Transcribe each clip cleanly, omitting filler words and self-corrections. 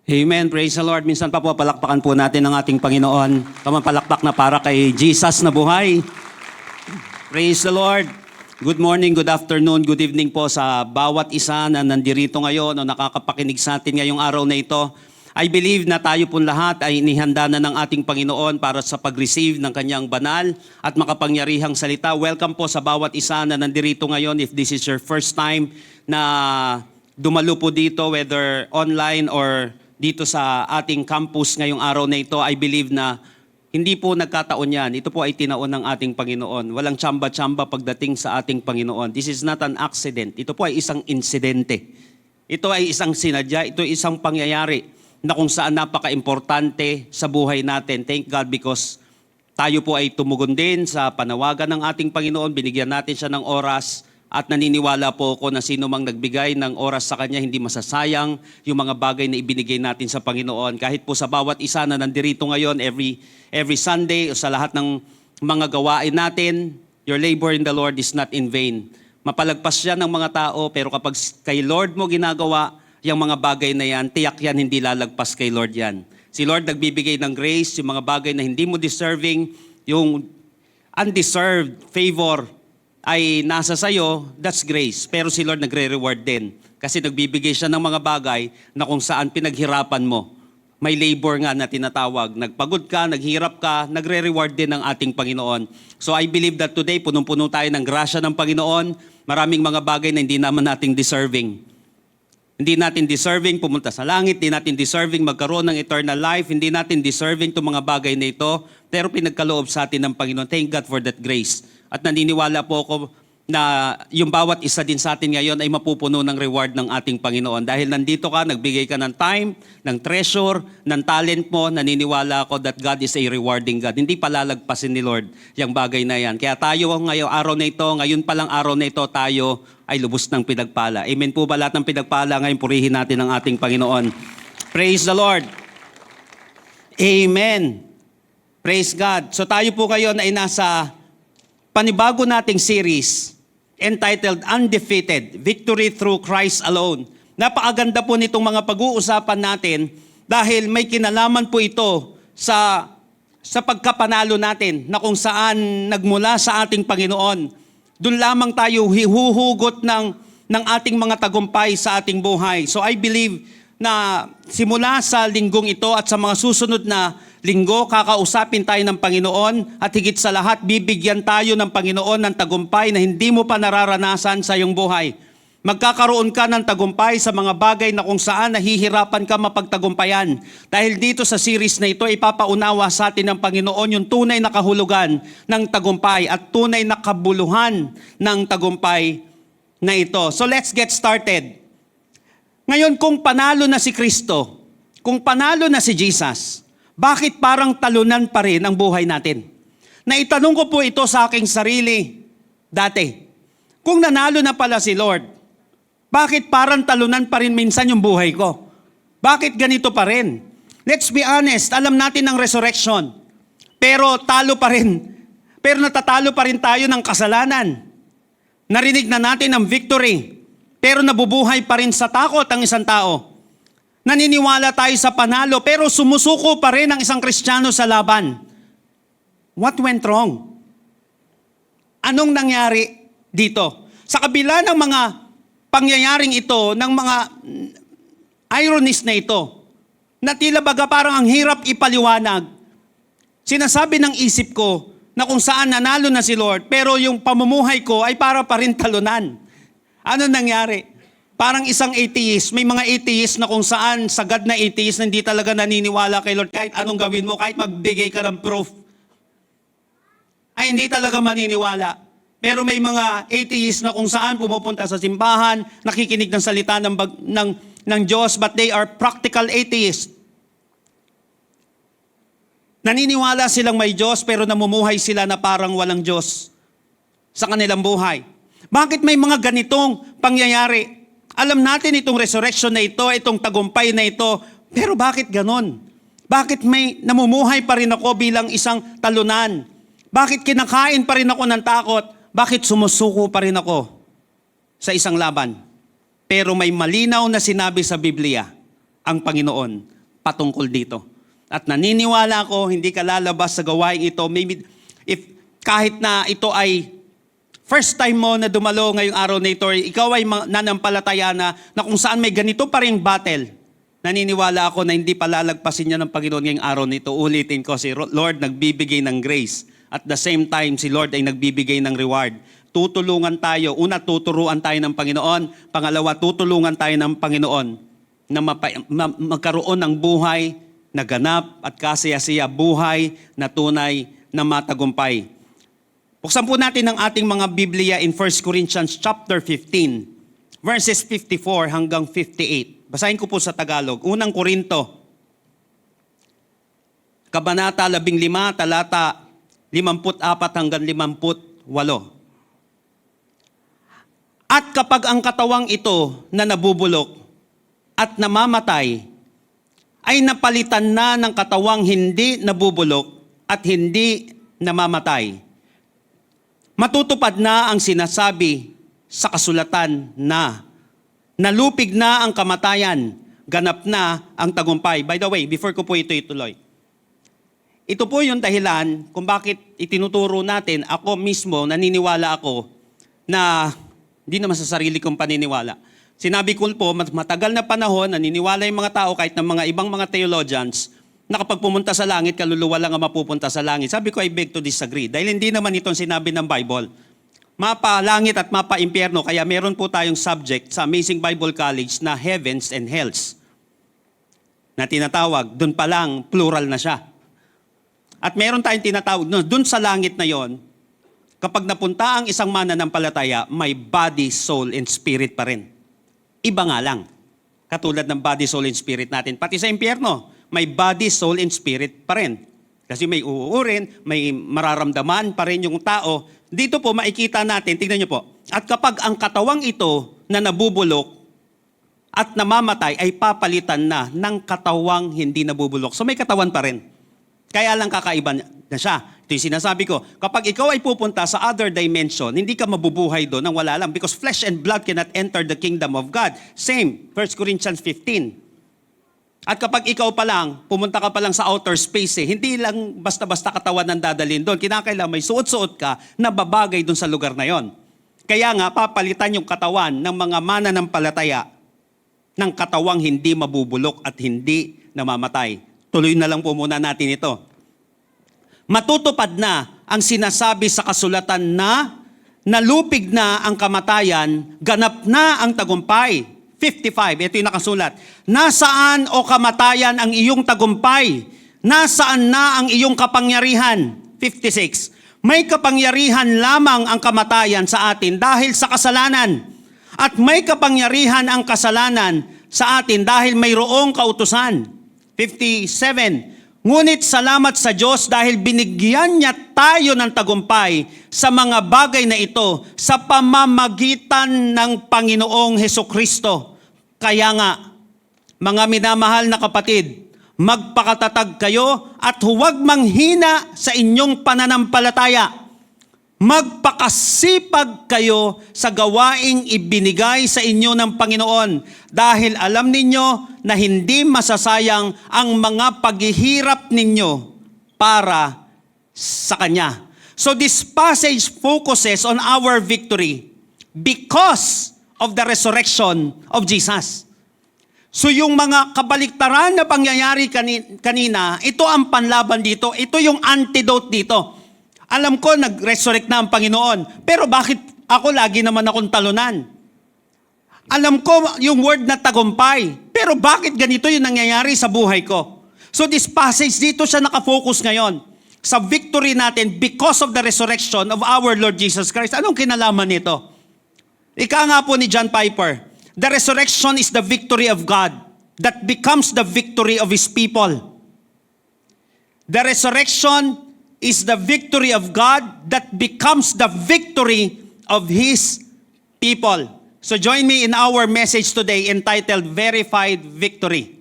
Amen. Praise the Lord. Minsan pa po palakpakan po natin ang ating Panginoon. Palakpak na para kay Jesus na buhay. Praise the Lord. Good morning, good afternoon, good evening po sa bawat isa na nandirito ngayon o nakakapakinig sa atin ngayong araw na ito. I believe na tayo po lahat ay inihanda na ng ating Panginoon para sa pag-receive ng kanyang banal at makapangyarihang salita. Welcome po sa bawat isa na nandirito ngayon. If this is your first time na dumalo po dito, whether online or dito sa ating campus ngayong araw na ito, I believe na hindi po nagkataon yan. Ito po ay tinaon ng ating Panginoon. Walang tsamba-tsamba pagdating sa ating Panginoon. This is not an accident. Ito po ay isang insidente. Ito ay isang sinadya. Ito ay isang pangyayari na kung saan napaka-importante sa buhay natin. Thank God because tayo po ay tumugon din sa panawagan ng ating Panginoon. Binigyan natin siya ng oras. At naniniwala po ako na sino mang nagbigay ng oras sa Kanya, hindi masasayang yung mga bagay na ibinigay natin sa Panginoon. Kahit po sa bawat isa na nandirito ngayon, every Sunday, o sa lahat ng mga gawain natin, your labor in the Lord is not in vain. Mapalagpas yan ng mga tao, pero kapag kay Lord mo ginagawa, yung mga bagay na yan, tiyak yan, hindi lalagpas kay Lord yan. Si Lord nagbibigay ng grace, yung mga bagay na hindi mo deserving, yung undeserved favor, ay nasa sayo, that's grace. Pero si Lord nagre-reward din. Kasi nagbibigay siya ng mga bagay na kung saan pinaghirapan mo. May labor nga na tinatawag. Nagpagod ka, naghirap ka, nagre-reward din ng ating Panginoon. So I believe that today, punong-puno tayo ng grasya ng Panginoon. Maraming mga bagay na hindi naman nating deserving. Hindi natin deserving pumunta sa langit, hindi natin deserving magkaroon ng eternal life, hindi natin deserving itong mga bagay na ito, pero pinagkaloob sa atin ng Panginoon. Thank God for that grace. At naniniwala po ako na yung bawat isa din sa atin ngayon ay mapupuno ng reward ng ating Panginoon. Dahil nandito ka, nagbigay ka ng time, ng treasure, ng talent mo, naniniwala ako that God is a rewarding God. Hindi palalagpasin ni Lord yung bagay na yan. Kaya tayo ngayong araw na ito, ngayon palang araw na ito, tayo ay lubos ng pinagpala. Amen po ba lahat ng pinagpala? Ngayon purihin natin ang ating Panginoon. Praise the Lord. Amen. Praise God. So tayo po ngayon ay nasa panibago nating series entitled Undefeated, Victory Through Christ Alone. Napakaganda po nitong mga pag-uusapan natin dahil may kinalaman po ito sa pagkapanalo natin na kung saan nagmula sa ating Panginoon. Doon lamang tayo hihuhugot ng ating mga tagumpay sa ating buhay. So I believe na simula sa linggong ito at sa mga susunod na linggo, kakausapin tayo ng Panginoon at higit sa lahat, bibigyan tayo ng Panginoon ng tagumpay na hindi mo pa nararanasan sa iyong buhay. Magkakaroon ka ng tagumpay sa mga bagay na kung saan nahihirapan ka mapagtagumpayan. Dahil dito sa series na ito, ipapaunawa sa atin ng Panginoon yung tunay na kahulugan ng tagumpay at tunay na kabuluhan ng tagumpay na ito. So let's get started. Ngayon, kung panalo na si Kristo, kung panalo na si Jesus, bakit parang talunan pa rin ang buhay natin? Naitanong ko po ito sa aking sarili dati. Kung nanalo na pala si Lord, bakit parang talunan pa rin minsan yung buhay ko? Bakit ganito pa rin? Let's be honest, alam natin ng resurrection. Pero talo pa rin. Pero natatalo pa rin tayo ng kasalanan. Narinig na natin ang victory. Pero nabubuhay pa rin sa takot ang isang tao. Naniniwala tayo sa panalo, pero sumusuko pa rin ang isang Kristiyano sa laban. What went wrong? Anong nangyari dito? Sa kabila ng mga pangyayaring ito, ng mga ironies na ito, na tila baga parang ang hirap ipaliwanag, sinasabi ng isip ko na kung saan nanalo na si Lord, pero yung pamumuhay ko ay para pa rin talunan. Ano nangyari? Parang isang atheist. May mga atheist na kung saan sagad na atheist na hindi talaga naniniwala kay Lord. Kahit anong gawin mo, kahit magbigay ka ng proof, ay hindi talaga maniniwala. Pero may mga atheist na kung saan pumupunta sa simbahan, nakikinig ng salita ng Diyos, but they are practical atheists. Naniniwala silang may Diyos, pero namumuhay sila na parang walang Diyos sa kanilang buhay. Bakit may mga ganitong pangyayari? Alam natin itong resurrection na ito, itong tagumpay na ito, pero bakit ganon? Bakit may namumuhay pa rin ako bilang isang talunan? Bakit kinakain pa rin ako ng takot? Bakit sumusuko pa rin ako sa isang laban? Pero may malinaw na sinabi sa Biblia ang Panginoon. patungkol dito. At naniniwala ako, hindi ka lalabas sa gawain ito. Maybe, if kahit na ito ay first time mo na dumalo ngayong araw na ito, ikaw ay nanampalataya na kung saan may ganito pa ring battle, naniniwala ako na hindi palalagpasin niya ng Panginoon ngayong araw na ito. Ulitin ko, si Lord nagbibigay ng grace. At the same time, si Lord ay nagbibigay ng reward. Tutulungan tayo. Una, tuturuan tayo ng Panginoon. Pangalawa, tutulungan tayo ng Panginoon na magkaroon ng buhay na ganap at kasaya-siya, buhay na tunay na matagumpay. Buksan po natin ang ating mga Biblia in 1 Corinthians chapter 15, verses 54 hanggang 58. Basahin ko po sa Tagalog. Unang Korinto, Kabanata 15, talata 54 hanggang 58. At kapag ang katawang ito na nabubulok at namamatay ay napalitan na ng katawang hindi nabubulok at hindi namamatay, matutupad na ang sinasabi sa kasulatan na nalupig na ang kamatayan, ganap na ang tagumpay. By the way, before ko po ito ituloy, ito po yung dahilan kung bakit itinuturo natin, ako mismo, naniniwala ako na hindi naman sa sarili kong paniniwala. Sinabi ko po, matagal na panahon, naniniwala yung mga tao kahit ng mga ibang mga theologians, na kapag pumunta sa langit, kaluluwa lang ang mapupunta sa langit. Sabi ko, I beg to disagree. Dahil hindi naman itong sinabi ng Bible. Mapa langit at mapa impyerno, kaya meron po tayong subject sa Amazing Bible College na heavens and hells. Na tinatawag, dun pa lang, plural na siya. At meron tayong tinatawag, dun sa langit na yon, kapag napunta ang isang mananampalataya, may body, soul, and spirit pa rin. Iba nga lang. Katulad ng body, soul, and spirit natin. Pati sa impyerno, may body, soul, and spirit pa rin. Kasi may uuurin, may mararamdaman pa rin yung tao. Dito po makikita natin, tingnan nyo po. At kapag ang katawang ito na nabubulok at namamatay ay papalitan na ng katawang hindi nabubulok. So may katawan pa rin. Kaya lang kakaiba na siya. Ito yung sinasabi ko. Kapag ikaw ay pupunta sa other dimension, hindi ka mabubuhay doon nang wala lang. Because flesh and blood cannot enter the kingdom of God. Same, 1 Corinthians 15. At kapag ikaw pa lang, pumunta ka pa lang sa outer space, hindi lang basta-basta katawan ang dadalhin doon. Kinakailangan may suot-suot ka na babagay doon sa lugar na yon. Kaya nga, papalitan yung katawan ng mga mananampalataya ng katawang hindi mabubulok at hindi namamatay. Tuloy na lang po muna natin ito. Matutupad na ang sinasabi sa kasulatan na nalupig na ang kamatayan, ganap na ang tagumpay. 55, ito yung nakasulat. Nasaan o kamatayan ang iyong tagumpay? Nasaan na ang iyong kapangyarihan? 56. May kapangyarihan lamang ang kamatayan sa atin dahil sa kasalanan. At may kapangyarihan ang kasalanan sa atin dahil mayroong kautusan. 57. Ngunit salamat sa Diyos dahil binigyan niya tayo ng tagumpay sa mga bagay na ito sa pamamagitan ng Panginoong Hesukristo. Kaya nga, mga minamahal na kapatid, magpakatatag kayo at huwag manghina sa inyong pananampalataya. Magpakasipag kayo sa gawaing ibinigay sa inyo ng Panginoon dahil alam ninyo na hindi masasayang ang mga paghihirap ninyo para sa Kanya. So this passage focuses on our victory because of the resurrection of Jesus. So yung mga kabaliktaran na pangyayari kanina, ito ang panlaban dito, ito yung antidote dito. Alam ko, nag-resurrect na ang Panginoon. Pero bakit ako lagi naman akong talunan? Alam ko yung word na tagumpay. Pero bakit ganito yung nangyayari sa buhay ko? So this passage, dito siya nakafocus ngayon. Sa victory natin because of the resurrection of our Lord Jesus Christ. Anong kinalaman nito? Ika nga po ni John Piper, the resurrection is the victory of God that becomes the victory of His people. The resurrection is the victory of God that becomes the victory of His people. So join me in our message today entitled Verified Victory.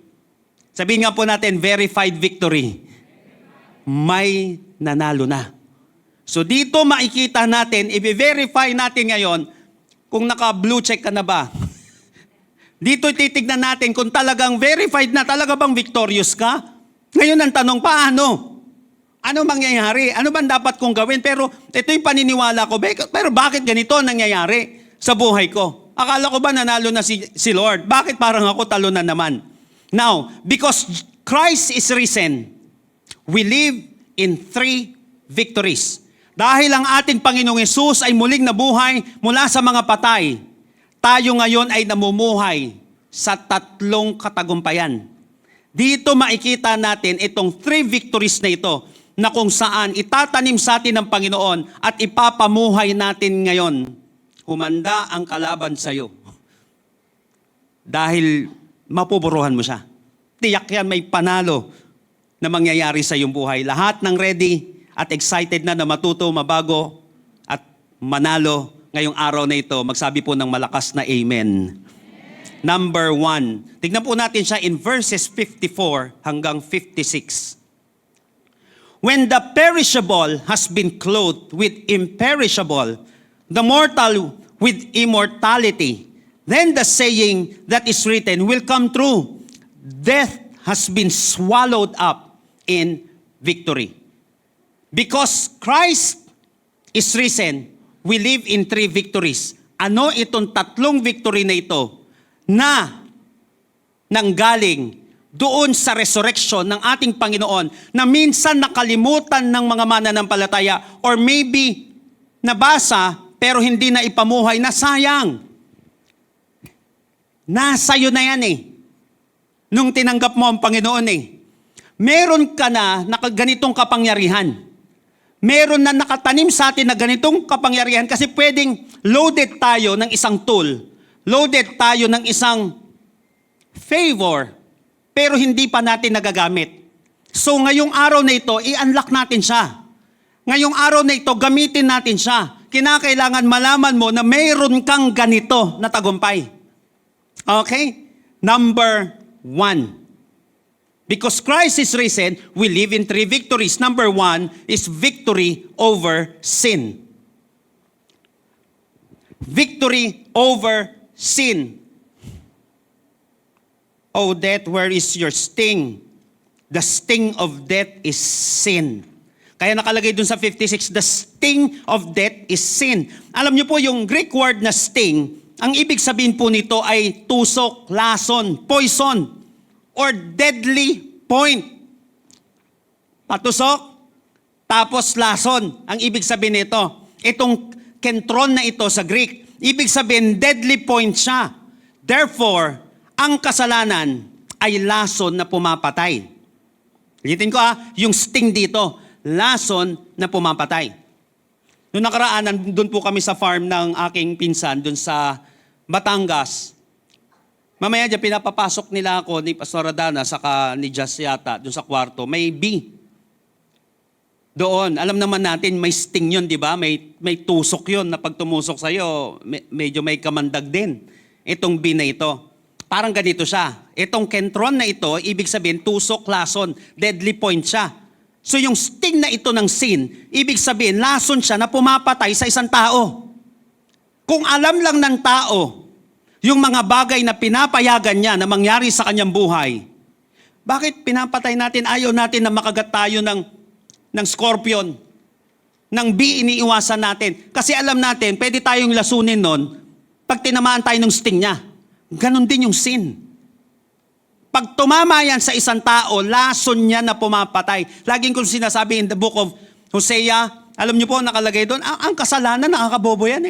Sabihin nga po natin, Verified Victory. May nanalo na. So dito makikita natin, i-verify natin ngayon kung naka-blue check ka na ba. Dito titignan natin kung talagang verified na, talaga bang victorious ka? Ngayon ang tanong, paano? Ano mangyayari? Ano bang dapat kong gawin? Pero ito yung paniniwala ko. Pero bakit ganito nangyayari sa buhay ko? Akala ko ba nanalo na si Lord? Bakit parang ako talo na naman? Now, because Christ is risen, we live in 3 victories. Dahil ang ating Panginoong Yesus ay muling nabuhay mula sa mga patay, tayo ngayon ay namumuhay sa 3 katagumpayan. Dito makikita natin itong 3 victories na ito na kung saan itatanim sa atin ng Panginoon at ipapamuhay natin ngayon. Humanda ang kalaban sa iyo. Dahil mapupuruhan mo siya. Tiyak yan may panalo na mangyayari sa iyong buhay. Lahat ng ready at excited na matuto, mabago at manalo ngayong araw na ito. Magsabi po ng malakas na amen. Number 1. Tignan po natin siya in verses 54 hanggang 56. When the perishable has been clothed with imperishable, the mortal with immortality, then the saying that is written will come true. Death has been swallowed up in victory. Because Christ is risen, we live in 3 victories. Ano itong 3 victory na ito na nanggaling doon sa resurrection ng ating Panginoon na minsan nakalimutan ng mga mananampalataya or maybe nabasa pero hindi na ipamuhay na sayang. Nasa iyo na yan nung tinanggap mo ang Panginoon Meron ka na ganitong kapangyarihan. Meron na nakatanim sa atin na ganitong kapangyarihan kasi pwedeng loaded tayo ng isang tool. Loaded tayo ng isang favor, pero hindi pa natin nagagamit. So ngayong araw na ito, i-unlock natin siya. Ngayong araw na ito, gamitin natin siya. Kinakailangan malaman mo na mayroon kang ganito na tagumpay. Okay? Number 1. Because Christ is risen, we live in 3 victories. Number 1 is victory over sin. Victory over sin. Oh, death, where is your sting? The sting of death is sin. Kaya nakalagay dun sa 56, the sting of death is sin. Alam niyo po, yung Greek word na sting, ang ibig sabihin po nito ay tusok, lason, poison, or deadly point. Patusok, tapos lason. Ang ibig sabihin nito, itong kentron na ito sa Greek, ibig sabihin deadly point siya. Therefore, ang kasalanan ay lason na pumapatay. Ulitin ko yung sting dito, lason na pumapatay. Noong nakaraan, doon po kami sa farm ng aking pinsan, doon sa Batangas. Mamaya dyan, pinapapasok nila ako ni Pastor Adana, saka ni Jazz yata, doon sa kwarto. May bee. Doon, alam naman natin, may sting yun, di ba? May tusok yun na pag tumusok sa'yo, medyo may kamandag din. Itong bee na ito. Parang ganito siya. Itong kentron na ito, ibig sabihin, tusok, lason, deadly point siya. So yung sting na ito ng sin, ibig sabihin, lason siya na pumapatay sa isang tao. Kung alam lang ng tao, yung mga bagay na pinapayagan niya na mangyari sa kanyang buhay, bakit pinapatay natin, ayaw natin na makagat tayo ng scorpion, ng bee iniiwasan natin. Kasi alam natin, pwede tayong lasunin nun pag tinamaan tayo ng sting niya. Ganon din yung sin. Pag tumama yan sa isang tao, lason niya na pumapatay. Laging kong sinasabi in the book of Hosea, alam niyo po, nakalagay doon, ang kasalanan, nakakabobo yan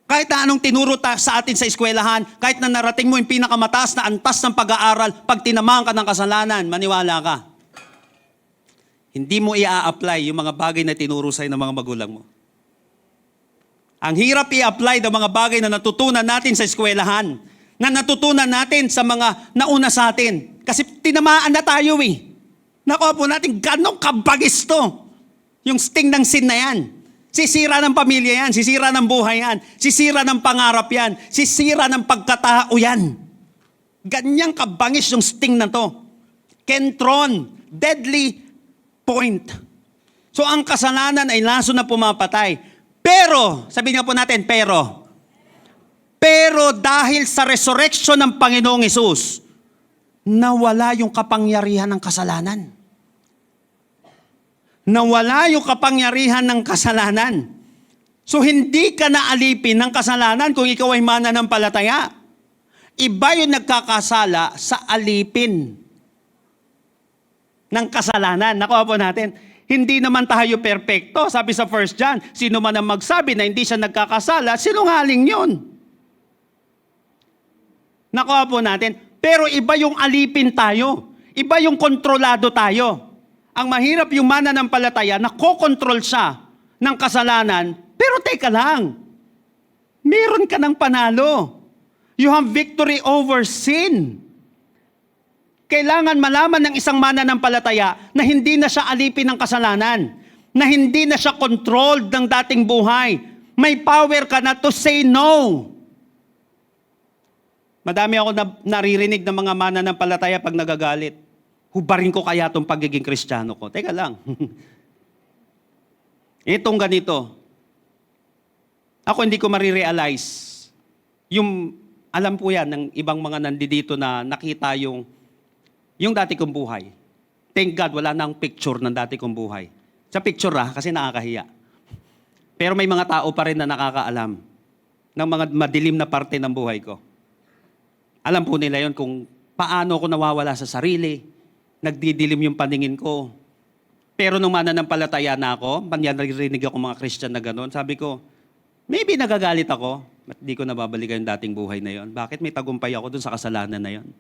Kahit na anong tinuro sa atin sa eskwelahan, kahit na narating mo yung pinakamataas na antas ng pag-aaral, pag tinamaan ka ng kasalanan, maniwala ka. Hindi mo i-apply yung mga bagay na tinuro sa'yo ng mga magulang mo. Ang hirap i-apply ng mga bagay na natutunan natin sa eskwelahan, na natutunan natin sa mga nauna sa atin. Kasi tinamaan na tayo Nakuha po natin, ganong kabagis to. Yung sting ng sin na yan. Sisira ng pamilya yan, sisira ng buhay yan, sisira ng pangarap yan, sisira ng pagkatao yan. Ganyang kabangis yung sting na to. Kentron, deadly point. So ang kasalanan ay laso na pumapatay. Pero, sabihin nga po natin, pero, Pero dahil sa resurrection ng Panginoong Hesus, nawala yung kapangyarihan ng kasalanan. Nawala yung kapangyarihan ng kasalanan. So hindi ka naalipin ng kasalanan kung ikaw ay mananampalataya. Iba yung nagkakasala sa alipin ng kasalanan. Nakuha po natin, hindi naman tayo perpekto. Sabi sa 1 John, sino man ang magsabi na hindi siya nagkakasala, sinungaling yun. Nakuha po natin, pero iba yung alipin tayo. Iba yung kontrolado tayo. Ang mahirap yung mananampalataya na kokontrol siya ng kasalanan, pero teka lang, meron ka ng panalo. You have victory over sin. Kailangan malaman ng isang mananampalataya na hindi na siya alipin ng kasalanan, na hindi na siya controlled ng dating buhay. May power ka na to say no. Madami ako naririnig ng mga mananampalataya pag nagagalit. Hubarin ko kaya itong pagiging Kristiyano ko. Teka lang. Itong ganito. Ako hindi ko marirealize. Yung, alam po yan ng ibang mga nandito na nakita yung dati kong buhay. Thank God, wala nang picture ng dati kong buhay. Sa picture kasi nakakahiya. Pero may mga tao pa rin na nakakaalam ng mga madilim na parte ng buhay ko. Alam po nila yon kung paano ako nawawala sa sarili, nagdidilim yung paningin ko. Pero nung mananampalataya na ako, narinig ako mga Christian na gano'n, sabi ko, maybe nagagalit ako, ba't di ko nababalikan yung dating buhay na yon? Bakit may tagumpay ako dun sa kasalanan na yon?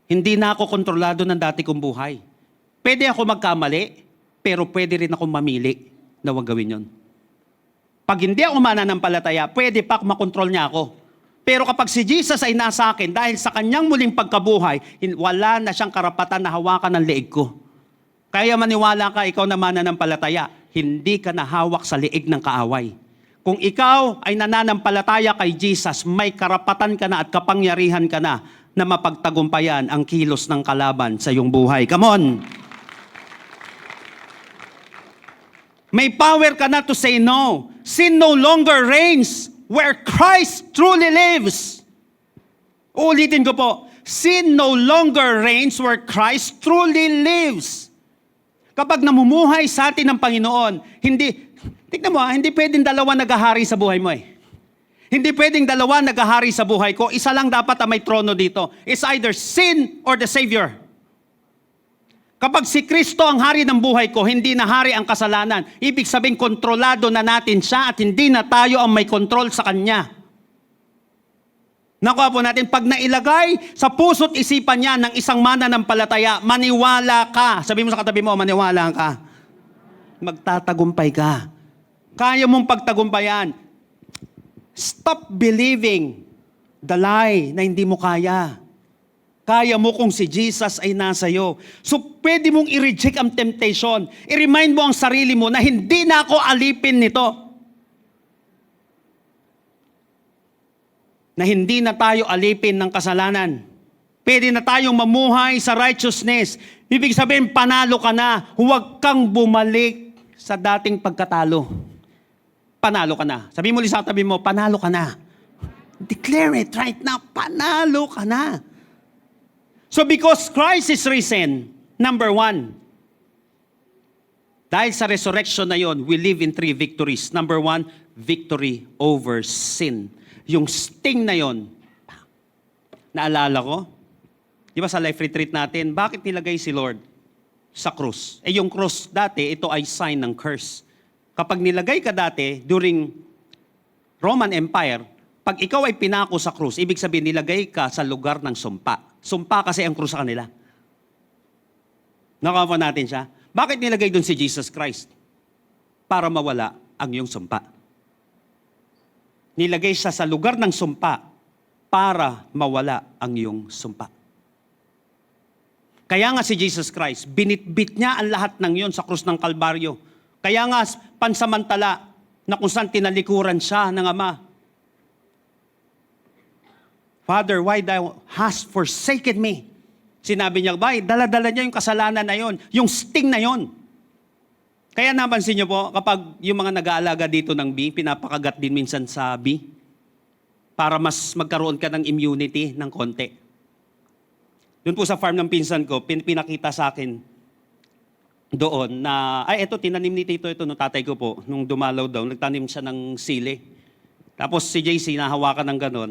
Hindi na ako kontrolado ng dati kong buhay. Pwede ako magkamali, pero pwede rin ako mamili na huwag gawin yon. Pag hindi ako mananampalataya, pwede pa makontrol niya ako. Pero kapag si Jesus ay nasa akin, dahil sa kanyang muling pagkabuhay, wala na siyang karapatan na hawakan ng leeg ko. Kaya maniwala ka, ikaw na mananampalataya, hindi ka nahawak sa leeg ng kaaway. Kung ikaw ay nananampalataya kay Jesus, may karapatan ka na at kapangyarihan ka na mapagtagumpayan ang kilos ng kalaban sa iyong buhay. Come on! May power ka na to say no. Sin no longer reigns where Christ truly lives. Ulitin ko po. Sin no longer reigns where Christ truly lives. Kapag namumuhay sa atin ng Panginoon, tignan mo hindi pwedeng dalawa naghahari sa buhay mo eh. Hindi pwedeng dalawa naghahari sa buhay ko. Isa lang dapat ang may trono dito. It's either sin or the Savior. Kapag si Kristo ang hari ng buhay ko, hindi na hari ang kasalanan. Ibig sabihin, kontrolado na natin siya at hindi na tayo ang may kontrol sa Kanya. Nakuha po natin, pag nailagay sa puso't isipan niya ng isang mananampalataya, maniwala ka. Sabi mo sa katabi mo, maniwala ka. Magtatagumpay ka. Kaya mong pagtagumpayan. Stop believing the lie na hindi mo kaya. Kaya mo kung si Jesus ay nasa iyo. So pwede mong i-reject ang temptation. I-remind mo ang sarili mo na hindi na ako alipin nito. Na hindi na tayo alipin ng kasalanan. Pwede na tayong mamuhay sa righteousness. Ibig sabihin, panalo ka na. Huwag kang bumalik sa dating pagkatalo. Panalo ka na. Sabi mo sa tabi mo, panalo ka na. Declare it right now. Panalo ka na. So because Christ is risen, number one, dahil sa resurrection na yon, we live in 3 victories. Number 1, victory over sin. Yung sting na yon, naalala ko, di ba sa life retreat natin, bakit nilagay si Lord sa krus? Yung krus dati, ito ay sign ng curse. Kapag nilagay ka dati, during Roman Empire, pag ikaw ay pinako sa krus, ibig sabihin nilagay ka sa lugar ng sumpa. Sumpa kasi ang krus sa kanila. Nakuha natin siya. Bakit nilagay doon si Jesus Christ? Para mawala ang iyong sumpa. Nilagay siya sa lugar ng sumpa para mawala ang iyong sumpa. Kaya nga si Jesus Christ, binitbit niya ang lahat ng iyon sa krus ng Kalbaryo. Kaya nga pansamantala na kung saan tinalikuran siya ng Ama. Father, why thou hast forsaken me? Sinabi niya, dala-dala niya yung kasalanan na yon, yung sting na yon. Kaya napansin niyo po, kapag yung mga nag-aalaga dito ng bee, pinapakagat din minsan sa bee. para mas magkaroon ka ng immunity ng konti. Doon po sa farm ng pinsan ko, pinakita sa akin doon na, eto, tinanim ni Tito ito, no, tatay ko po, nung dumalaw daw, nagtanim siya ng sili. Tapos si JC, nahawakan ng ganon.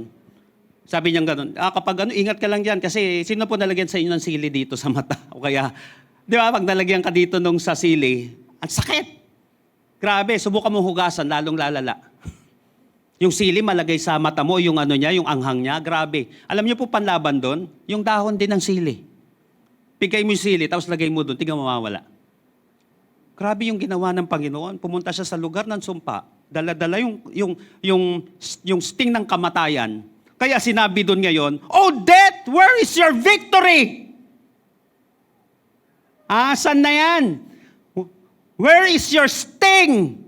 Sabi niya ganon, kapag ingat ka lang dyan, kasi sino po nalagyan sa inyo ng sili dito sa mata? O kaya, di ba, pag nalagyan ka dito nung sa sili, ang sakit. Grabe, subukan mo hugasan, lalong lalala. Yung sili malagay sa mata mo, yung yung anghang niya, grabe. Alam niyo po panlaban doon, yung dahon din ng sili. Pigay mo yung sili, tapos lagay mo doon, tingnan mawawala. Grabe yung ginawa ng Panginoon. Pumunta siya sa lugar ng sumpa, dala-dala yung sting ng kamatayan. Kaya sinabi doon ngayon, "Oh death, where is your victory?" Asan na yan? Where is your sting?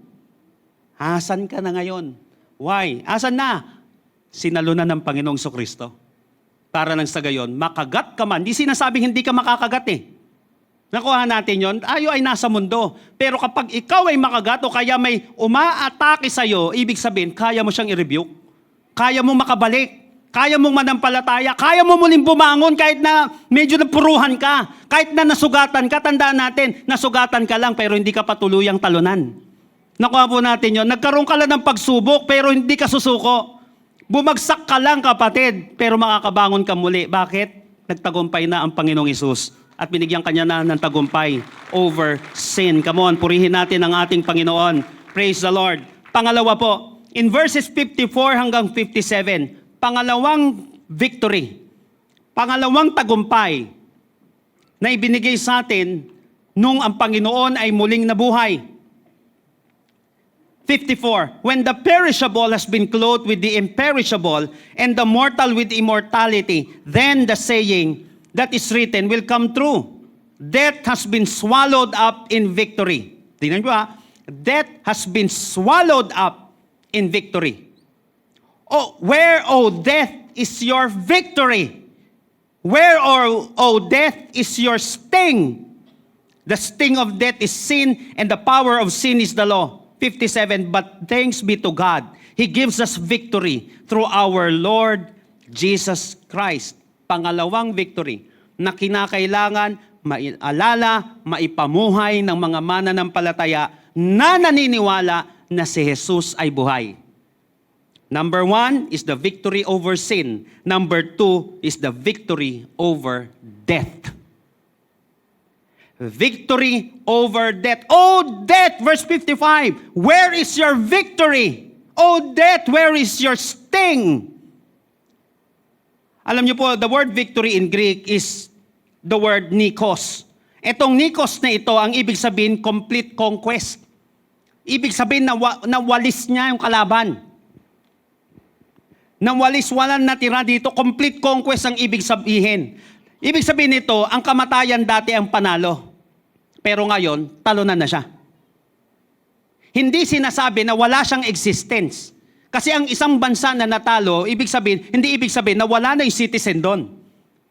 Asan ka na ngayon? Why? Asan na? Sinalunan ng Panginoong Kristo. Para nang sa gayon, makagat ka man. Di sinasabing hindi ka makakagat eh. Nakuha natin yon. Tayo ay nasa mundo. Pero kapag ikaw ay makagat o kaya may umaatake sa'yo, ibig sabihin, kaya mo siyang i-rebuke. Kaya mo makabalik. Kaya mong manampalataya. Kaya mo muling bumangon kahit na medyo napuruhan ka. Kahit na nasugatan ka, tandaan natin, nasugatan ka lang pero hindi ka patuluyang talunan. Nakuha po natin yon. Nagkaroon ka lang ng pagsubok pero hindi ka susuko. Bumagsak ka lang kapatid pero makakabangon ka muli. Bakit? Nagtagumpay na ang Panginoong Hesus at binigyan kanya na ng tagumpay over sin. Come on, purihin natin ang ating Panginoon. Praise the Lord. Pangalawa po, in verses 54 hanggang 57, pangalawang victory, pangalawang tagumpay na ibinigay sa atin nung ang Panginoon ay muling nabuhay. 54, when the perishable has been clothed with the imperishable and the mortal with immortality, then the saying that is written will come true. Death has been swallowed up in victory. Tingnan nyo ha. Death has been swallowed up in victory. Oh, where, O death, is your victory? Where, O death, is your sting? The sting of death is sin, and the power of sin is the law. 57, but thanks be to God. He gives us victory through our Lord Jesus Christ. Pangalawang victory na kinakailangan maalala, maipamuhay ng mga mananampalataya na naniniwala na si Jesus ay buhay. Number 1 is the victory over sin. Number 2 is the victory over death. Victory over death. Oh, death, verse 55, where is your victory? Oh, death, where is your sting? Alam niyo po, the word victory in Greek is the word nikos. Etong nikos na ito, ang ibig sabihin, complete conquest. Ibig sabihin, nawalis niya yung kalaban. Nawalis, walang natira dito, complete conquest ang ibig sabihin. Ibig sabihin nito, ang kamatayan dati ang panalo. Pero ngayon, talunan na siya. Hindi sinasabi na wala siyang existence. Kasi ang isang bansa na natalo, hindi ibig sabihin na wala na yung citizen doon.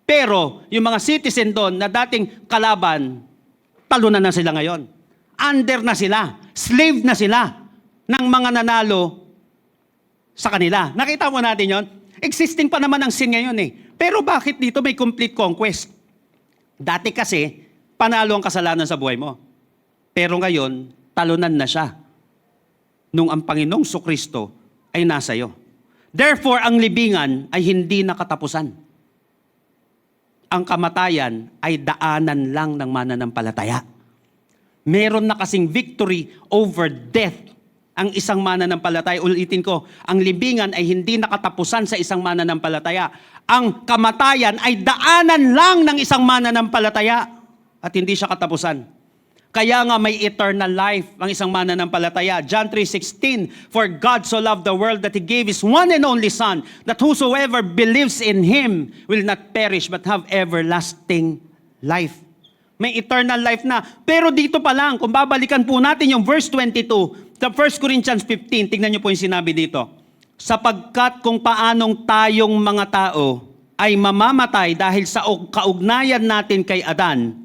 Pero yung mga citizen doon na dating kalaban, talunan na sila ngayon. Under na sila. Slave na sila ng mga nanalo sa kanila. Nakita mo natin yon? Existing pa naman ang sin ngayon eh. Pero bakit dito may complete conquest? Dati kasi, panalo ang kasalanan sa buhay mo. Pero ngayon, talunan na siya. Nung ang Panginoong Kristo ay nasa iyo. Therefore, ang libingan ay hindi nakatapusan. Ang kamatayan ay daanan lang ng mananampalataya. Meron na kasing victory over death ang isang mananampalataya. Ulitin ko, ang libingan ay hindi nakatapusan sa isang mananampalataya. Ang kamatayan ay daanan lang ng isang mananampalataya. At hindi siya katapusan. Kaya nga may eternal life ang isang mananampalataya. John 3:16, for God so loved the world that He gave His one and only Son, that whosoever believes in Him will not perish but have everlasting life. May eternal life na. Pero dito pa lang, kung babalikan po natin yung verse 22, the 1 Corinthians 15, tingnan niyo po yung sinabi dito. Sapagkat kung paanong tayong mga tao ay mamamatay dahil sa kaugnayan natin kay Adan,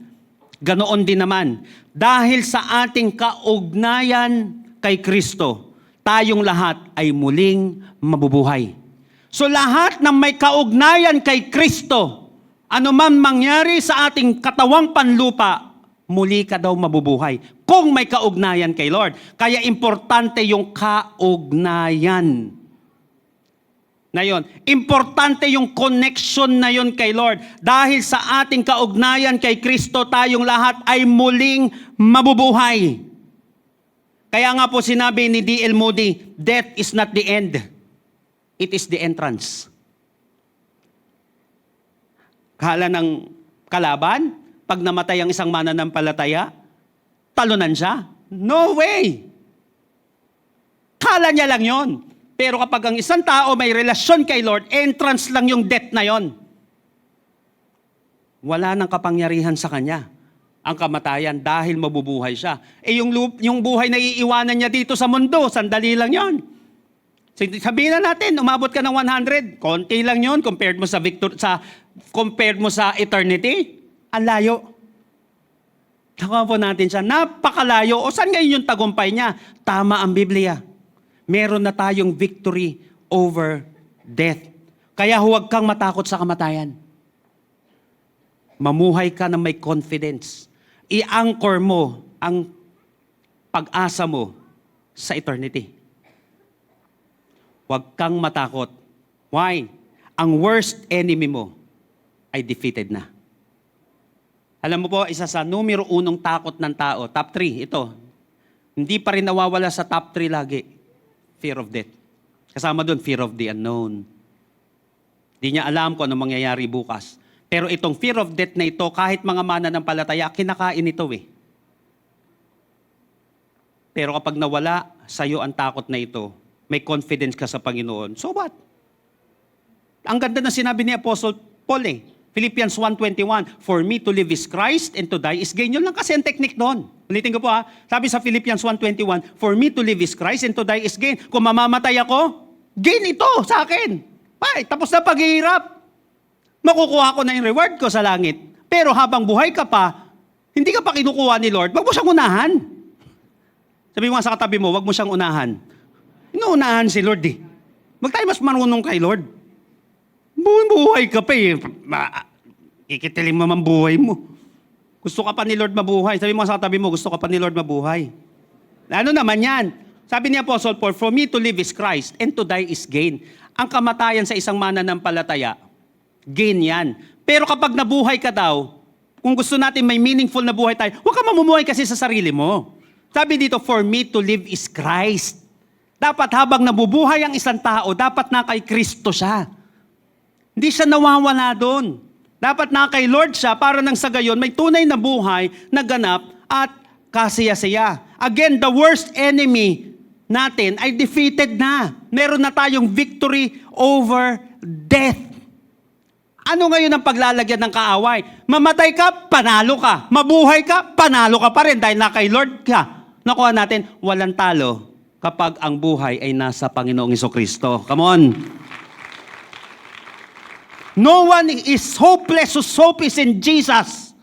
ganoon din naman, dahil sa ating kaugnayan kay Kristo, tayong lahat ay muling mabubuhay. So lahat ng may kaugnayan kay Kristo, anuman mangyari sa ating katawang panlupa, muli ka daw mabubuhay. Kung may kaugnayan kay Lord. Kaya importante yung kaugnayan na yon. Importante yung connection na yon kay Lord. Dahil sa ating kaugnayan kay Kristo, tayong lahat ay muling mabubuhay. Kaya nga po sinabi ni D.L. Moody, death is not the end. It is the entrance. Kala ng kalaban, pag namatay ang isang mananampalataya, talunan siya? No way! Kala niya lang yon. Pero kapag ang isang tao may relasyon kay Lord, entrance lang yung death na yon. Wala nang kapangyarihan sa kanya ang kamatayan dahil mabubuhay siya. Yung buhay na iiwanan niya dito sa mundo, sandali lang yon. Sabihin na natin, umabot ka ng 100, konti lang yon compared mo sa eternity. Ang layo. Nakuha po natin siya, napakalayo. O saan ngayon yung tagumpay niya? Tama ang Biblia. Meron na tayong victory over death. Kaya huwag kang matakot sa kamatayan. Mamuhay ka na may confidence. I-anchor mo ang pag-asa mo sa eternity. Huwag kang matakot. Why? Ang worst enemy mo ay defeated na. Alam mo po, isa sa numero 1 takot ng tao, top 3, ito. Hindi pa rin nawawala sa top 3 lagi. Fear of death. Kasama doon, fear of the unknown. Di niya alam kung ano mangyayari bukas. Pero itong fear of death na ito, kahit mga mananampalataya, kinakain ito eh. Pero kapag nawala sa'yo ang takot na ito, may confidence ka sa Panginoon, so what? Ang ganda na sinabi ni Apostle Paul eh. Philippians 1:21, for me to live is Christ and to die is gain. Yun lang kasi ang technique doon. Ulitin ko po ha. Sabi sa Philippians 1:21, for me to live is Christ and to die is gain. Kung mamamatay ako, gain ito sa akin. Ay, tapos na paghihirap. Makukuha ko na yung reward ko sa langit. Pero habang buhay ka pa, hindi ka pa kinukuha ni Lord, wag mo siyang unahan. Sabi mo sa katabi mo, wag mo siyang unahan. Inuunahan si Lord eh. Wag tayo mas marunong kay Lord. Buhay ka pa eh. Ikitiling mo man buhay mo. Gusto ka pa ni Lord mabuhay. Sabi mo sa katabi mo, gusto ka pa ni Lord mabuhay. Ano naman yan? Sabi ni Apostle Paul, for me to live is Christ and to die is gain. Ang kamatayan sa isang mananampalataya, gain yan. Pero kapag nabuhay ka daw, kung gusto natin may meaningful na buhay tayo, huwag ka mamumuhay kasi sa sarili mo. Sabi dito, for me to live is Christ. Dapat habang nabubuhay ang isang tao, dapat na kay Kristo siya. Hindi siya nawawala doon. Dapat na kay Lord siya para nang sa gayon may tunay na buhay na ganap at kasaya-saya. Again, the worst enemy natin ay defeated na. Meron na tayong victory over death. Ano ngayon ang paglalagyan ng kaaway? Mamatay ka, panalo ka. Mabuhay ka, panalo ka pa rin dahil na kay Lord ka. Nakuha natin, walang talo kapag ang buhay ay nasa Panginoong Hesukristo. Come on. No one is hopeless whose hope is in Jesus.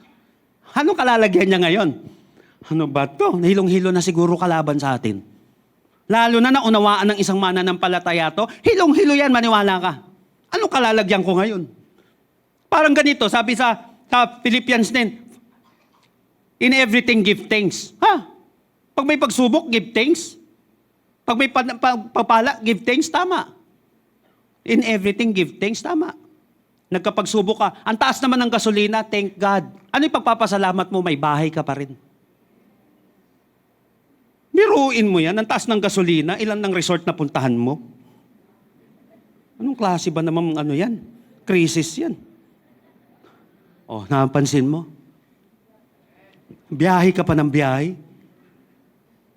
Ano kalalagyan niya ngayon? Ano ba to? Nahilong-hilo na siguro kalaban sa atin. Lalo na naunawaan ng isang mananampalataya to, hilong-hilo yan, maniwala ka. Ano kalalagyan ko ngayon? Parang ganito, sabi sa Philippians din, in everything give thanks. Pag may pagsubok, give thanks. Pag may pagpapala, give thanks, tama. In everything, give thanks, tama. Nagkapagsubok ka, ang taas naman ng gasolina, thank God. Ano yung pagpapasalamat mo? May bahay ka pa rin. Biruin mo yan, ang taas ng gasolina, ilan ng resort na puntahan mo? Anong klase ba naman ano yan? Crisis yan. Oh, napansin mo? Biyahe ka pa ng biyahe.